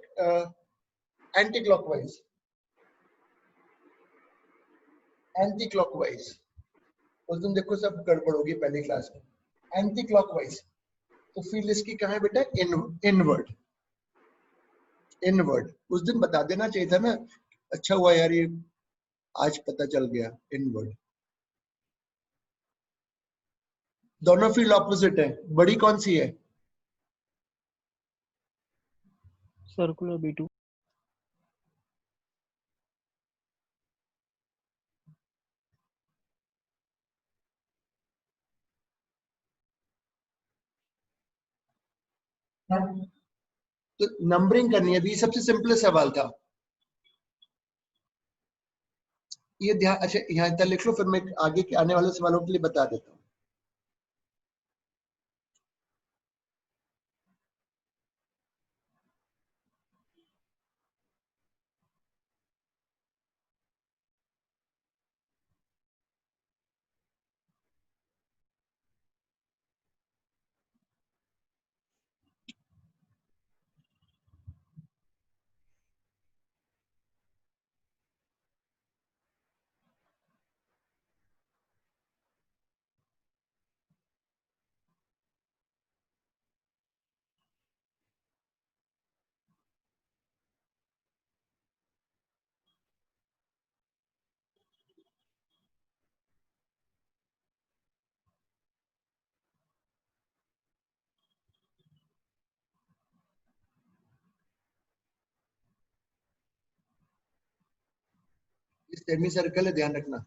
Anti clockwise, anti clockwise. उस दिन देखो सब गड़बड़ होगी पहली क्लास में। एंटी क्लॉकवाइज, तो फील्ड इसकी कहाँ है बेटा? Inward, inward. उस दिन बता देना चाहिए था ना। अच्छा हुआ यार, ये आज पता चल गया। इनवर्ड। दोनों फील्ड ऑपोजिट है, बड़ी कौन सी है? सर्कुलर B2 हाँ। तो नंबरिंग करनी है, अभी सबसे सिंपल सवाल था ये। ध्यान, अच्छा यहाँ तक लिख लो, फिर मैं आगे के आने वाले सवालों के लिए बता देता हूँ। सेमी सर्कल है, ध्यान रखना।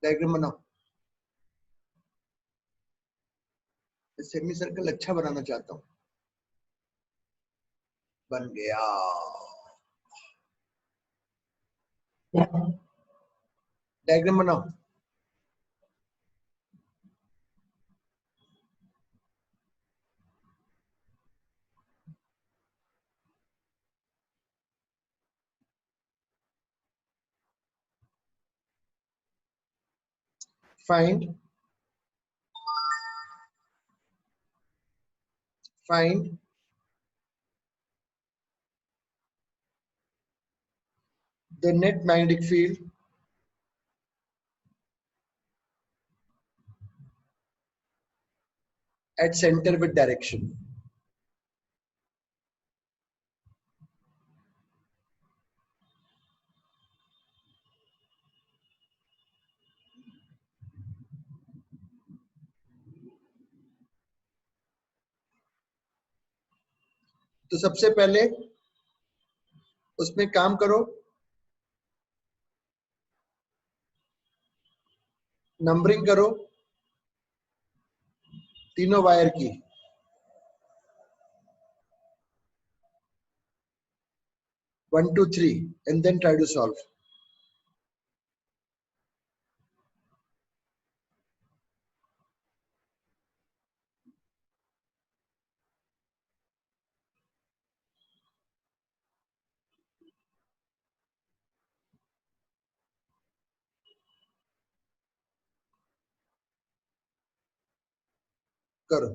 डायग्राम बनाओ। सेमी सर्कल अच्छा बनाना चाहता हूँ। बन गया। डायग्राम बनाओ। find the net magnetic field at center with direction. तो सबसे पहले उसमें काम करो, नंबरिंग करो तीनों वायर की। One two three and then try to solve. करो।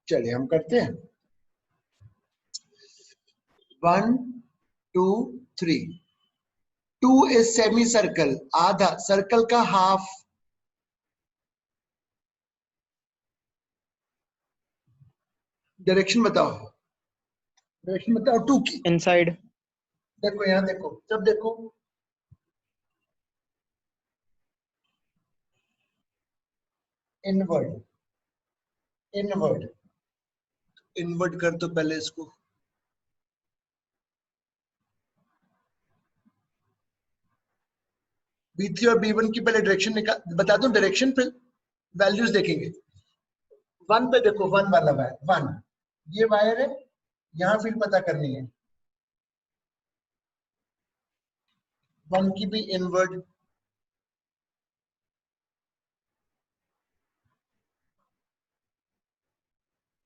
चलिए हम करते हैं। 1 2 3। 2 इज सेमी सर्कल, आधा सर्कल का हाफ। डायरेक्शन बताओ, डायरेक्शन बताओ 2 की। inside, देखो यहाँ देखो, सब देखो। इनवर्ड, इनवर्ड, इनवर्ड कर दो पहले इसको। B3 और B1 की पहले डायरेक्शन निकाल, बता दो डायरेक्शन, फिर वैल्यूज देखेंगे। 1 पे देखो, 1 वाला वायर, 1 ये वायर है, यहाँ फील्ड पता करनी है। 1 की भी इनवर्ड,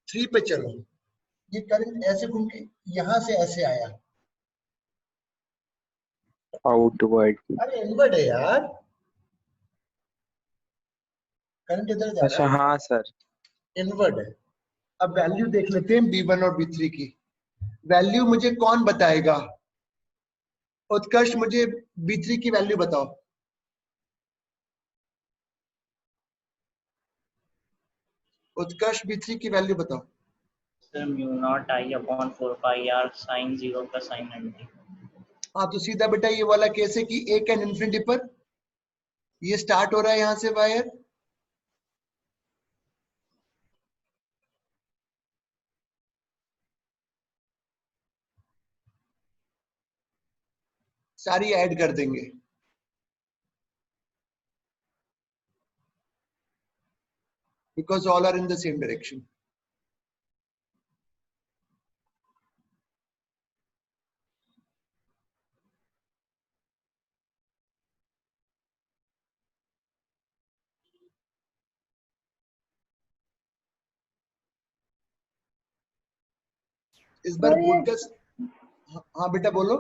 3 पे चलो। ये करंट ऐसे घूम के यहाँ से ऐसे आया, outward. अरे इनवर्ड है यार, करंट इधर जा अच्छा रहा है, हाँ सर, इनवर्ड है। अब वैल्यू देख लेते हैं B1 और B3 की। वैल्यू मुझे कौन बताएगा? उत्कर्ष, मुझे B3 की वैल्यू बताओ। उत्कर्ष B3 की वैल्यू बताओ। Sir mu naught I upon 4 pi R sine 0 plus sine 90। हाँ तो सीधा बेटा ये वाला केस है कि एक एन इन्फिनिटी पर ये स्टार्ट हो रहा है यहाँ से वायर, सारी ऐड कर देंगे। Because all are in the same direction. इस बार सर ये बोर्ड का हाँ बेटा बोलो।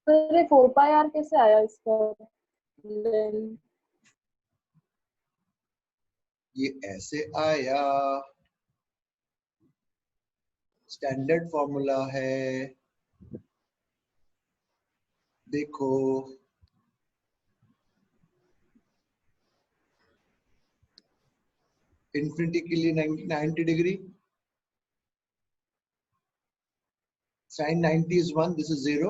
सर ये 4 पाई आर कैसे आया इसका लेंथ? ये ऐसे आया, स्टैंडर्ड फॉर्मूला है, देखो इन्फिनिटी के लिए 90 degree, sin 90 is 1, this is 0,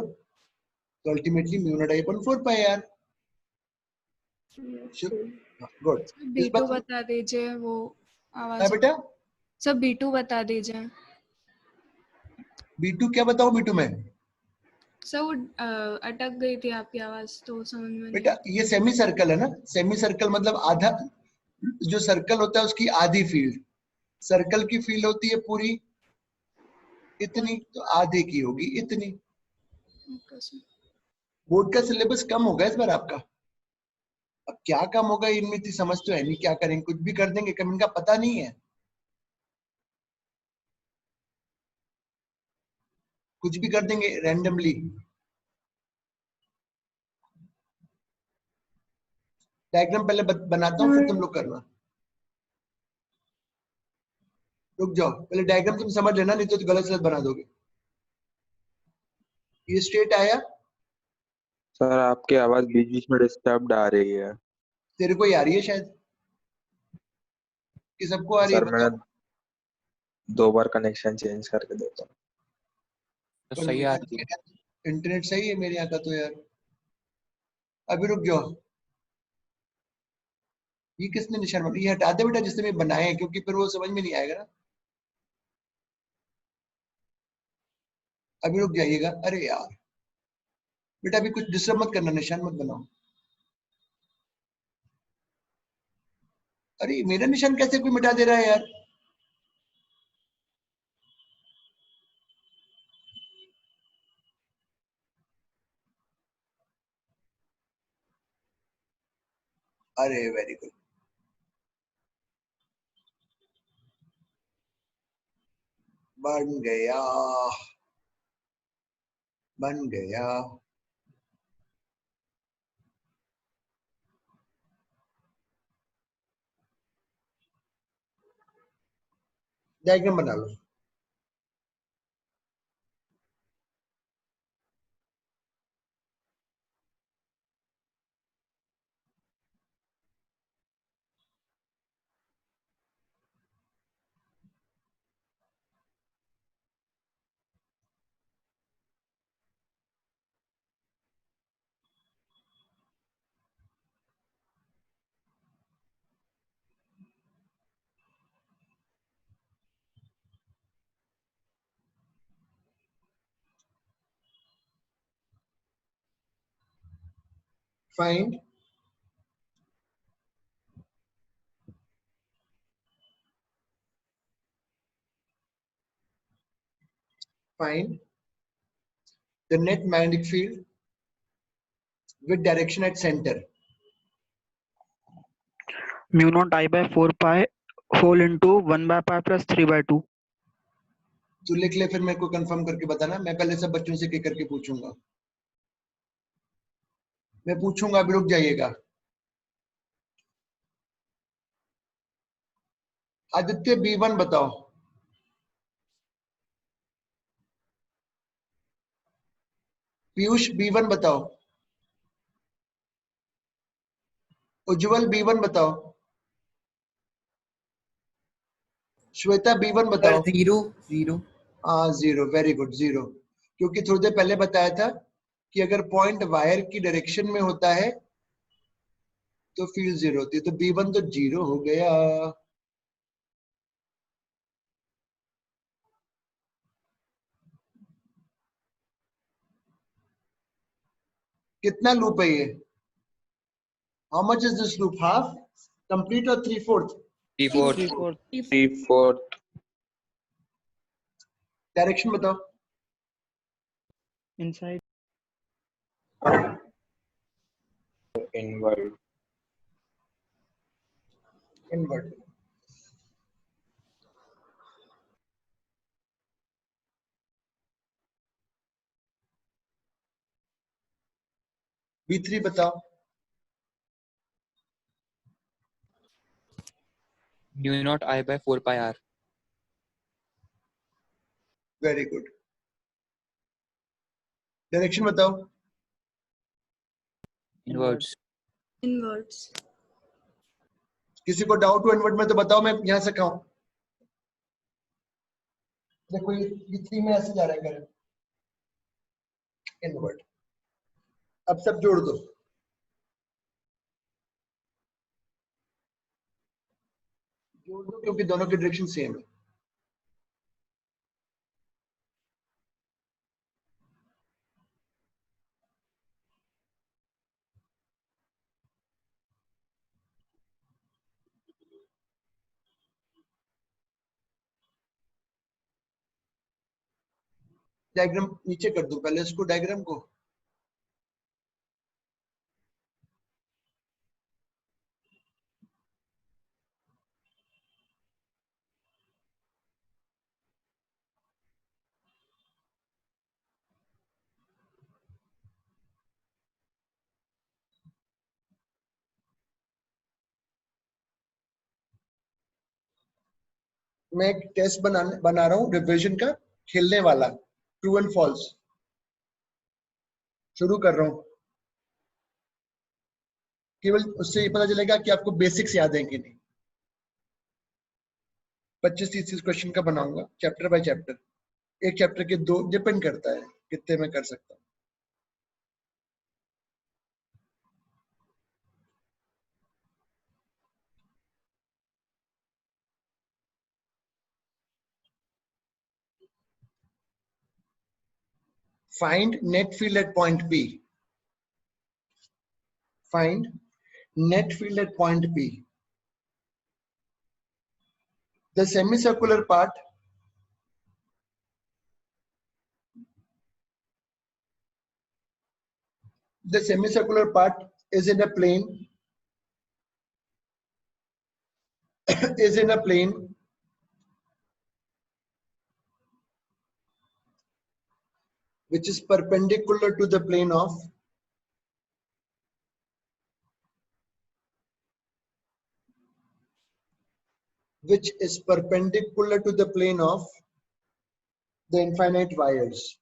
so ultimately mu naught I upon 4 pi r. Good. इस B2 बात बता दीजिए, वो है आवाज बेटा, सब B2 बता दीजिए। B2 क्या बताऊं B2 में? सब वो अटक गई थी आपकी आवाज, तो समझ में नहीं बेटा ये सेमी सर्कल है ना, सेमी सर्कल मतलब आधा, जो सर्कल होता है उसकी आधी फील्ड, सर्कल की फील्ड होती है पूरी इतनी, तो आधे की होगी इतनी। Okay sir. बोर्ड का सिलेबस कम होगा इस बार आपका। अब क्या कम होगा इनमें इतनी समझ तो है नहीं, क्या करेंगे, कुछ भी कर देंगे, कम इनका पता नहीं है, कुछ भी कर देंगे रैंडमली। डायग्राम पहले बनाता हूँ फिर तुम लोग करना। रुक जाओ, पहले डायग्राम तुम समझ लेना, नहीं तो गलत गलत बना दोगे। ये स्ट्रेट आया, सर आपकी आवाज बीच बीच में डिस्टर्ब आ रही है। तेरे को ही आ रही है शायद, कि सबको आ रही है सर मैंने बताओ। 2 बार कनेक्शन चेंज करके देखा। तो पर सही आ मेरा रही है। इंटरनेट सही है मेरे यहाँ का तो यार। अभी रुक जाओ, ये किसने निशान बनाया, ये हटा दे बेटा जिसने भी बनाए हैं, क्योंकि फिर वो समझ में नहीं आएगा ना। अभी रुक जाइएगा, अरे यार बेटा अभी कुछ डिस्टर्ब मत करना, निशान मत बनाओ। अरे मेरा निशान कैसे कोई मिटा दे रहा है यार। अरे वेरी गुड, बन गया, बन गया। डायग्राम बना लो। Find find the net magnetic field with direction at center. Mu naught I by 4 pi whole into 1 by pi plus 3 by 2. तू लिख ले फिर मेरे को कंफर्म करके बताना, मैं पहले सब बच्चों से एक करके पूछूंगा, मैं पूछूंगा, अभी रुक जाइएगा। आदित्य B1 बताओ। पीयूष B1 बताओ। उज्जवल B1 बताओ। श्वेता B1 सर बताओ। 0 0। हाँ 0, वेरी गुड 0, क्योंकि थोड़ी देर पहले बताया था कि अगर पॉइंट वायर की डायरेक्शन में होता है तो फील्ड 0 होती है, तो B1 तो 0 हो गया। कितना लूप है ये? How much is this loop? Half, complete और 3/4? 3/4. 3/4 डायरेक्शन बताओ. inside. inward. इनवर्ट. B3 बताओ. mu naught I by 4 pi r. Very good. Direction बताओ. Inwards. Inwards. किसी को डाउट हो इनवर्ट में तो बताओ, मैं यहां से कहूं. देखो ये 3 में ऐसे जा रहा है करंट. इनवर्ट. अब सब जोड़ दो. जोड़ दो क्योंकि दोनों की डायरेक्शन सेम है. डायग्राम नीचे कर दूं पहले इसको, डायग्राम को. मैं एक टेस्ट बना रहा हूँ रिविजन का, खेलने वाला, ट्रू एंड फॉल्स. शुरू कर रहा हूँ. केवल उससे ये पता चलेगा कि आपको बेसिक्स याद हैं कि नहीं. 25-30 क्वेश्चन का बनाऊंगा चैप्टर बाय चैप्टर. एक चैप्टर के 2 डिपेंड करता है कितने में कर सकता हूँ. Find net field at point P. Find net field at point P. The semicircular part is in a plane which is perpendicular to the plane of the infinite wires.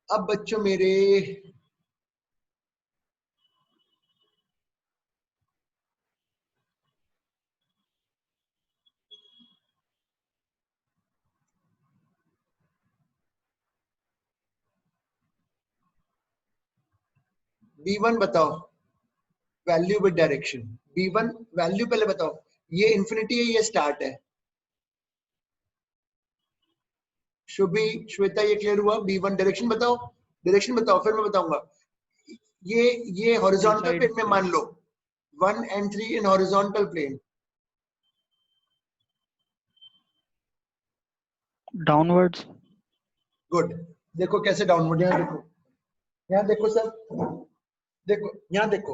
अब बच्चों मेरे B1 बताओ. Value with direction. B1 value पहले बताओ. ये infinity है, ये start है. शुभी, श्वेता, ये क्लियर हुआ? B1 डायरेक्शन बताओ. डायरेक्शन बताओ फिर मैं बताऊंगा. ये हॉरिजॉन्टल प्लेन में मान लो 1 and 3 in horizontal plane. Downwards. Good. देखो कैसे डाउनवर्ड. यहाँ देखो सर, देखो यहाँ देखो,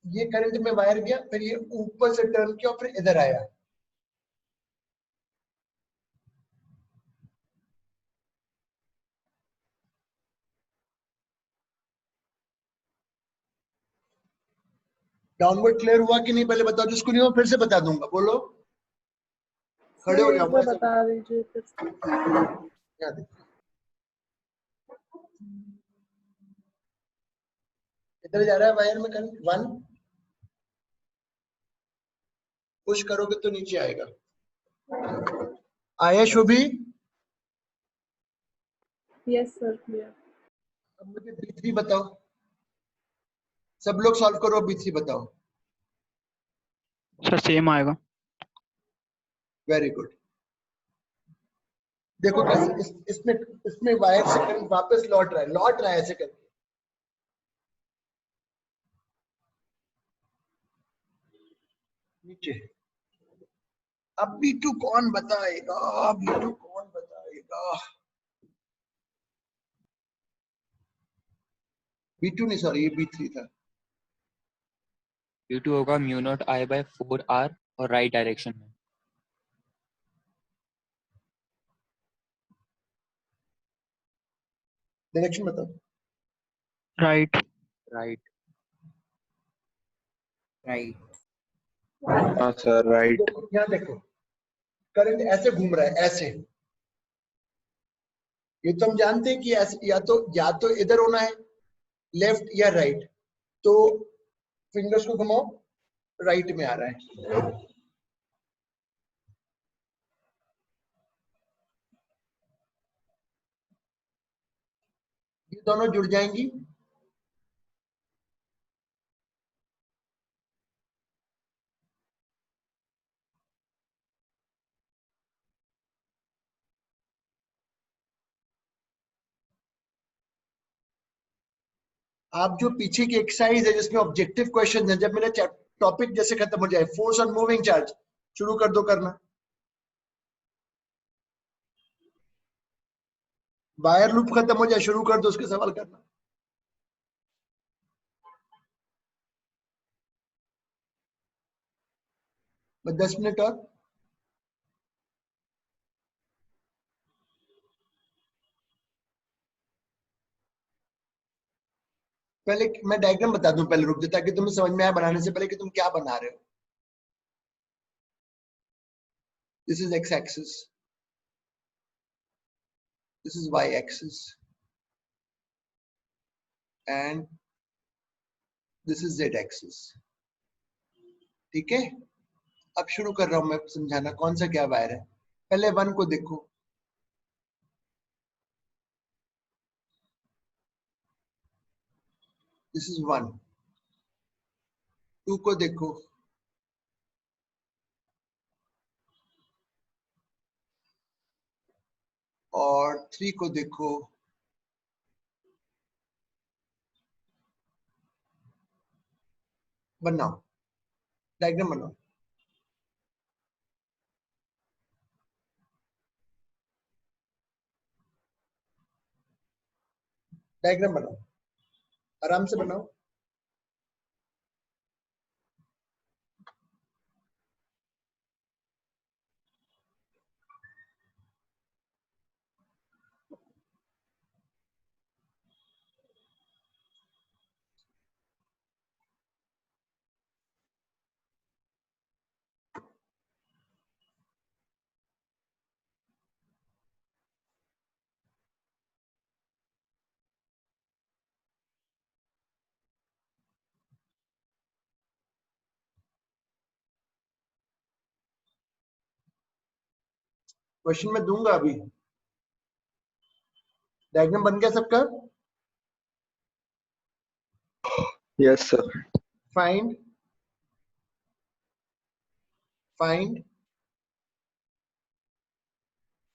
ये करंट में वायर गया, फिर ये ऊपर से टर्न किया और फिर इधर आया. डाउनवर्ड क्लियर हुआ कि नहीं पहले बताओ. जिसको नहीं हो फिर से बता दूंगा. बोलो, खड़े हो जाओ. बता दीजिए फिर से. यहाँ देखो, इधर जा रहा है वायर में करंट 1. पुश करोगे तो नीचे आएगा. आया शुभी? Yes sir, clear. अब मुझे B3 बताओ. सब लोग सॉल्व करो, B3 बताओ। सर सेम आएगा। Very good. देखो कैसे इसमें इसमें वायर से करंट वापस लौट रहा है ऐसे करके। नीचे। अब B2 कौन बताएगा? B2 कौन बताएगा? B2 नहीं, सॉरी, ये B3 था। B2 होगा mu naught I bye 4R और राइट डायरेक्शन में। डायरेक्शन बताओ। राइट। राइट। राइट। हाँ सर, राइट। यहाँ देखो, करंट ऐसे घूम रहा है, ऐसे। ये तो हम जानते हैं कि ऐसे या तो इधर होना है, लेफ्ट या राइट। तो फिंगर्स को घुमाओ, राइट में आ रहा है। ये दोनों जुड़ जाएंगी। आप जो पीछे की एक्सरसाइज है जिसमें ऑब्जेक्टिव क्वेश्चन है, जब मेरा टॉपिक जैसे खत्म हो जाए, फोर्स ऑन मूविंग चार्ज शुरू कर दो करना। वायर लूप खत्म हो जाए, शुरू कर दो उसके सवाल करना। बस 10 मिनट और। पहले मैं डायग्राम बता दूं, पहले रुक जा, ताकि तुम्हें समझ में आए बनाने से पहले कि तुम क्या बना रहे हो। This is X axis, this is Y axis, and this is Z axis. ठीक है, अब शुरू कर रहा हूं मैं समझाना कौन सा क्या वायर है। पहले 1 को देखो। This is 1। 2 को देखो। और 3 को देखो। बनाओ, डायग्राम बनाओ। डायग्राम बनाओ, आराम से बनाओ। क्वेश्चन मैं दूंगा अभी। डायग्राम बन गया सबका? Yes sir. Find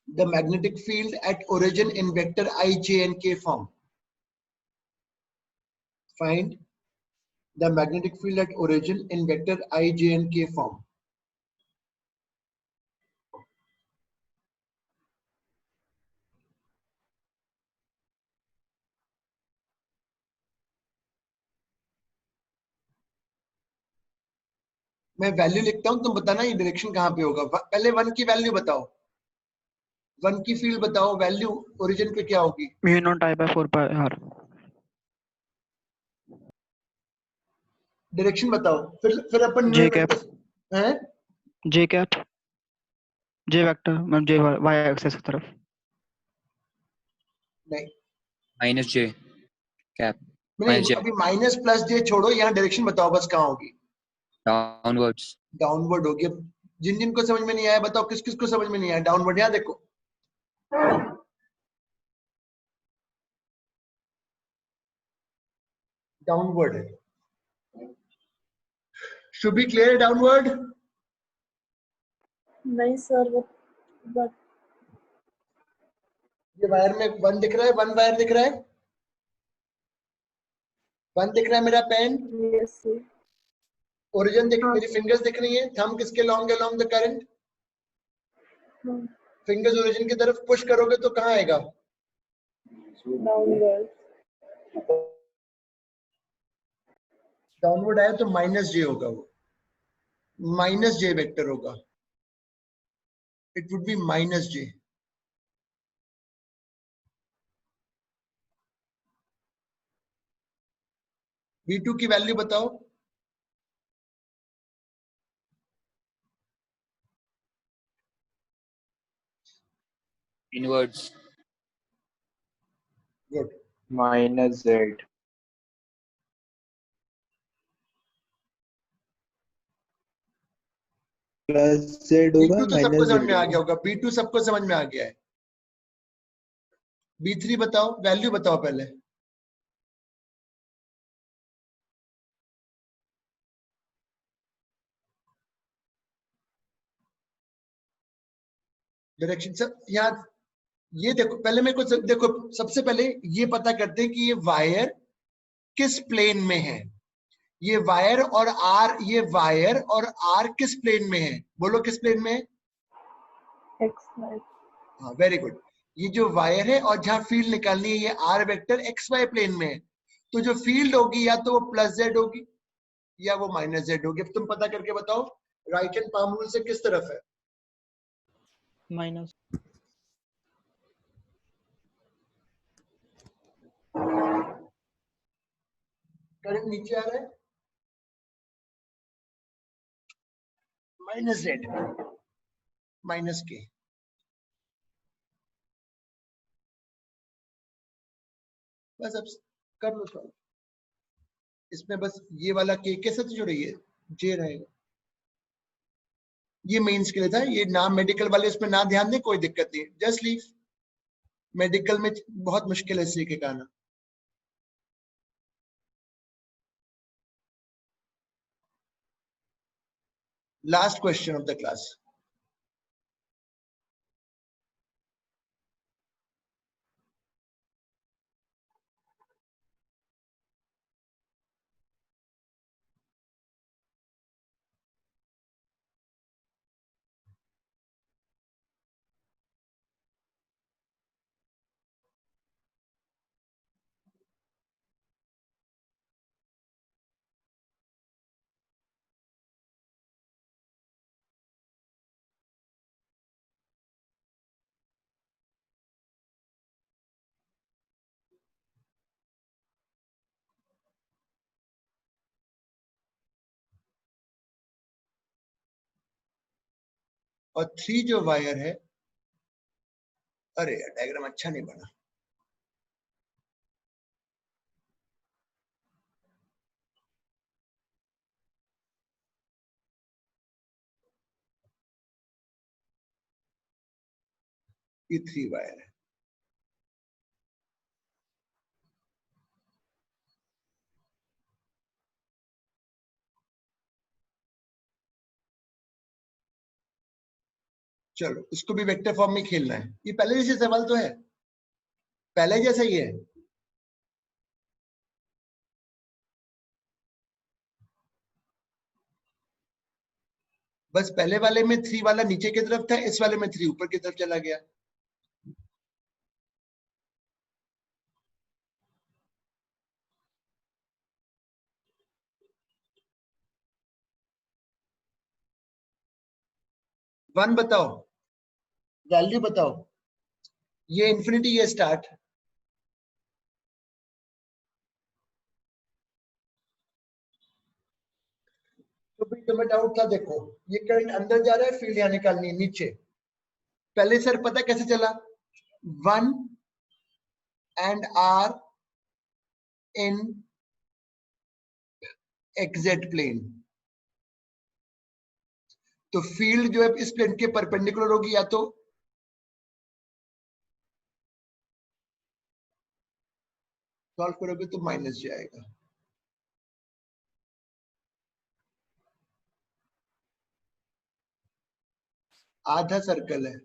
the magnetic field at origin in vector I, J and K form. Find the magnetic field at origin in vector I, J and K form. मैं वैल्यू लिखता हूं, तुम बताना ये डायरेक्शन कहां पे होगा। पहले 1 की वैल्यू बताओ, 1 की फील्ड बताओ, वैल्यू ओरिजिन पे क्या होगी? Mu naught I bye 4πr। Direction बताओ, फिर अपन जे कैप। हैं? जे कैप, जे वेक्टर, मतलब जे वाई एक्सिस की तरफ। नहीं माइनस जे कैप। नहीं, अभी माइनस प्लस जे छोड़ो, यहाँ डायरेक्शन बताओ बस कहाँ होगी। डाउनवर्ड्स। डाउनवर्ड होगी। अब जिन जिन को समझ में नहीं आया बताओ, किस किस को समझ में नहीं आया डाउनवर्ड। यहाँ देखो, डाउनवर्ड है। Should be clear downward. नहीं सर वो बट ये वायर में 1 दिख रहा है, 1 वायर दिख रहा है, 1 दिख रहा है मेरा पेन। यस ओरिजिन दिख, हाँ। मेरी फिंगर्स दिख रही है, थंब किसके long along the current, fingers origin की तरफ पुश करोगे तो कहाँ आएगा? डाउनवर्ड डाउनवर्ड आया तो माइनस जे होगा, वो माइनस जे वेक्टर होगा, it would be minus J. V2 की वैल्यू बताओ। Inwards good. -z। +z होगा B2 तो सबको समझ -z में आ गया होगा। होगा, B2 सबको समझ में आ गया है। B3 बताओ, वैल्यू बताओ पहले। डायरेक्शन सब यहाँ, ये देखो पहले मेरे को देखो, सबसे पहले ये पता करते हैं कि ये वायर किस प्लेन में है। ये वायर और आर, ये वायर और आर किस प्लेन में है? बोलो किस प्लेन में है? एक्स वाई हाँ वेरी गुड। ये जो वायर है और जहां फील्ड निकालनी है, ये R vector X Y plane में है, तो जो फील्ड होगी या तो वो प्लस जेड होगी या वो माइनस जेड होगी। अब तुम पता करके बताओ राइट हैंड पाम रूल से किस तरफ है? माइनस। करंट नीचे आ रहा है, माइनस जेड माइनस के। बस अब कर लो सॉल्व। इसमें बस ये वाला के साथ जो रही है जे रहेगा। ये मेंस के लिए था, ये नाम मेडिकल वाले उसमें ना ध्यान दें, कोई दिक्कत नहीं, जस्ट लीव। मेडिकल में बहुत मुश्किल है इसी के कारण। Last question of the class. और 3 जो वायर है, अरे यार डायग्राम अच्छा नहीं बना। ये 3 वायर है, चलो इसको भी वेक्टर फॉर्म में खेलना है। ये पहले जैसे सवाल तो है, पहले जैसा ही है। बस पहले वाले में 3 वाला नीचे की तरफ था, इस वाले में 3 ऊपर की तरफ चला गया। वन बताओ, वैल्यू बताओ। ये इंफिनिटी, ये स्टार्ट। तो भी तुम्हें डाउट था, देखो ये करंट अंदर जा रहा है, फील्ड यहाँ निकालनी है नीचे। पहले सर पता कैसे चला? 1 and R in XZ plane। तो फील्ड जो है इस प्लेन के परपेंडिकुलर होगी, या तो सॉल्व करोगे तो माइनस जाएगा। आधा सर्कल है।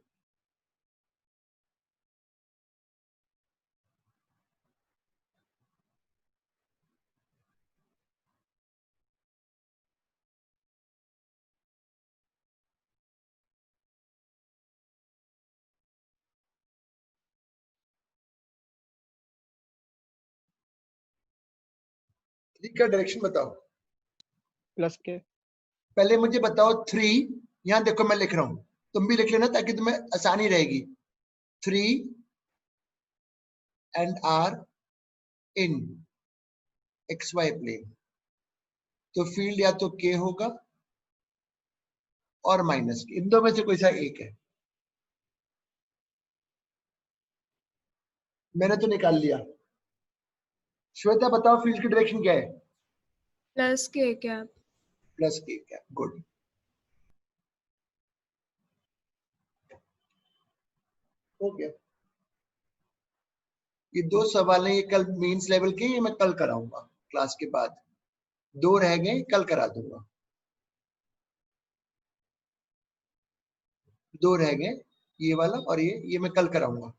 थ्री का डायरेक्शन बताओ। प्लस के। पहले मुझे बताओ थ्री, यहां देखो मैं लिख रहा हूं, तुम भी लिख लेना ताकि तुम्हें आसानी रहेगी। Three and R in X Y plane, तो फील्ड या तो के होगा और माइनस के, इन दो में से कोई सा एक है। मैंने तो निकाल लिया। श्वेता बताओ फील्ड की डायरेक्शन क्या है? प्लस के क्या? प्लस के क्या, गुड। हो गया। ये दो सवाल हैं, ये कल मींस लेवल के, ये मैं कल कराऊंगा क्लास के बाद। दो रह गए, कल करा दूंगा। दो रह गए, ये वाला और ये मैं कल कराऊंगा।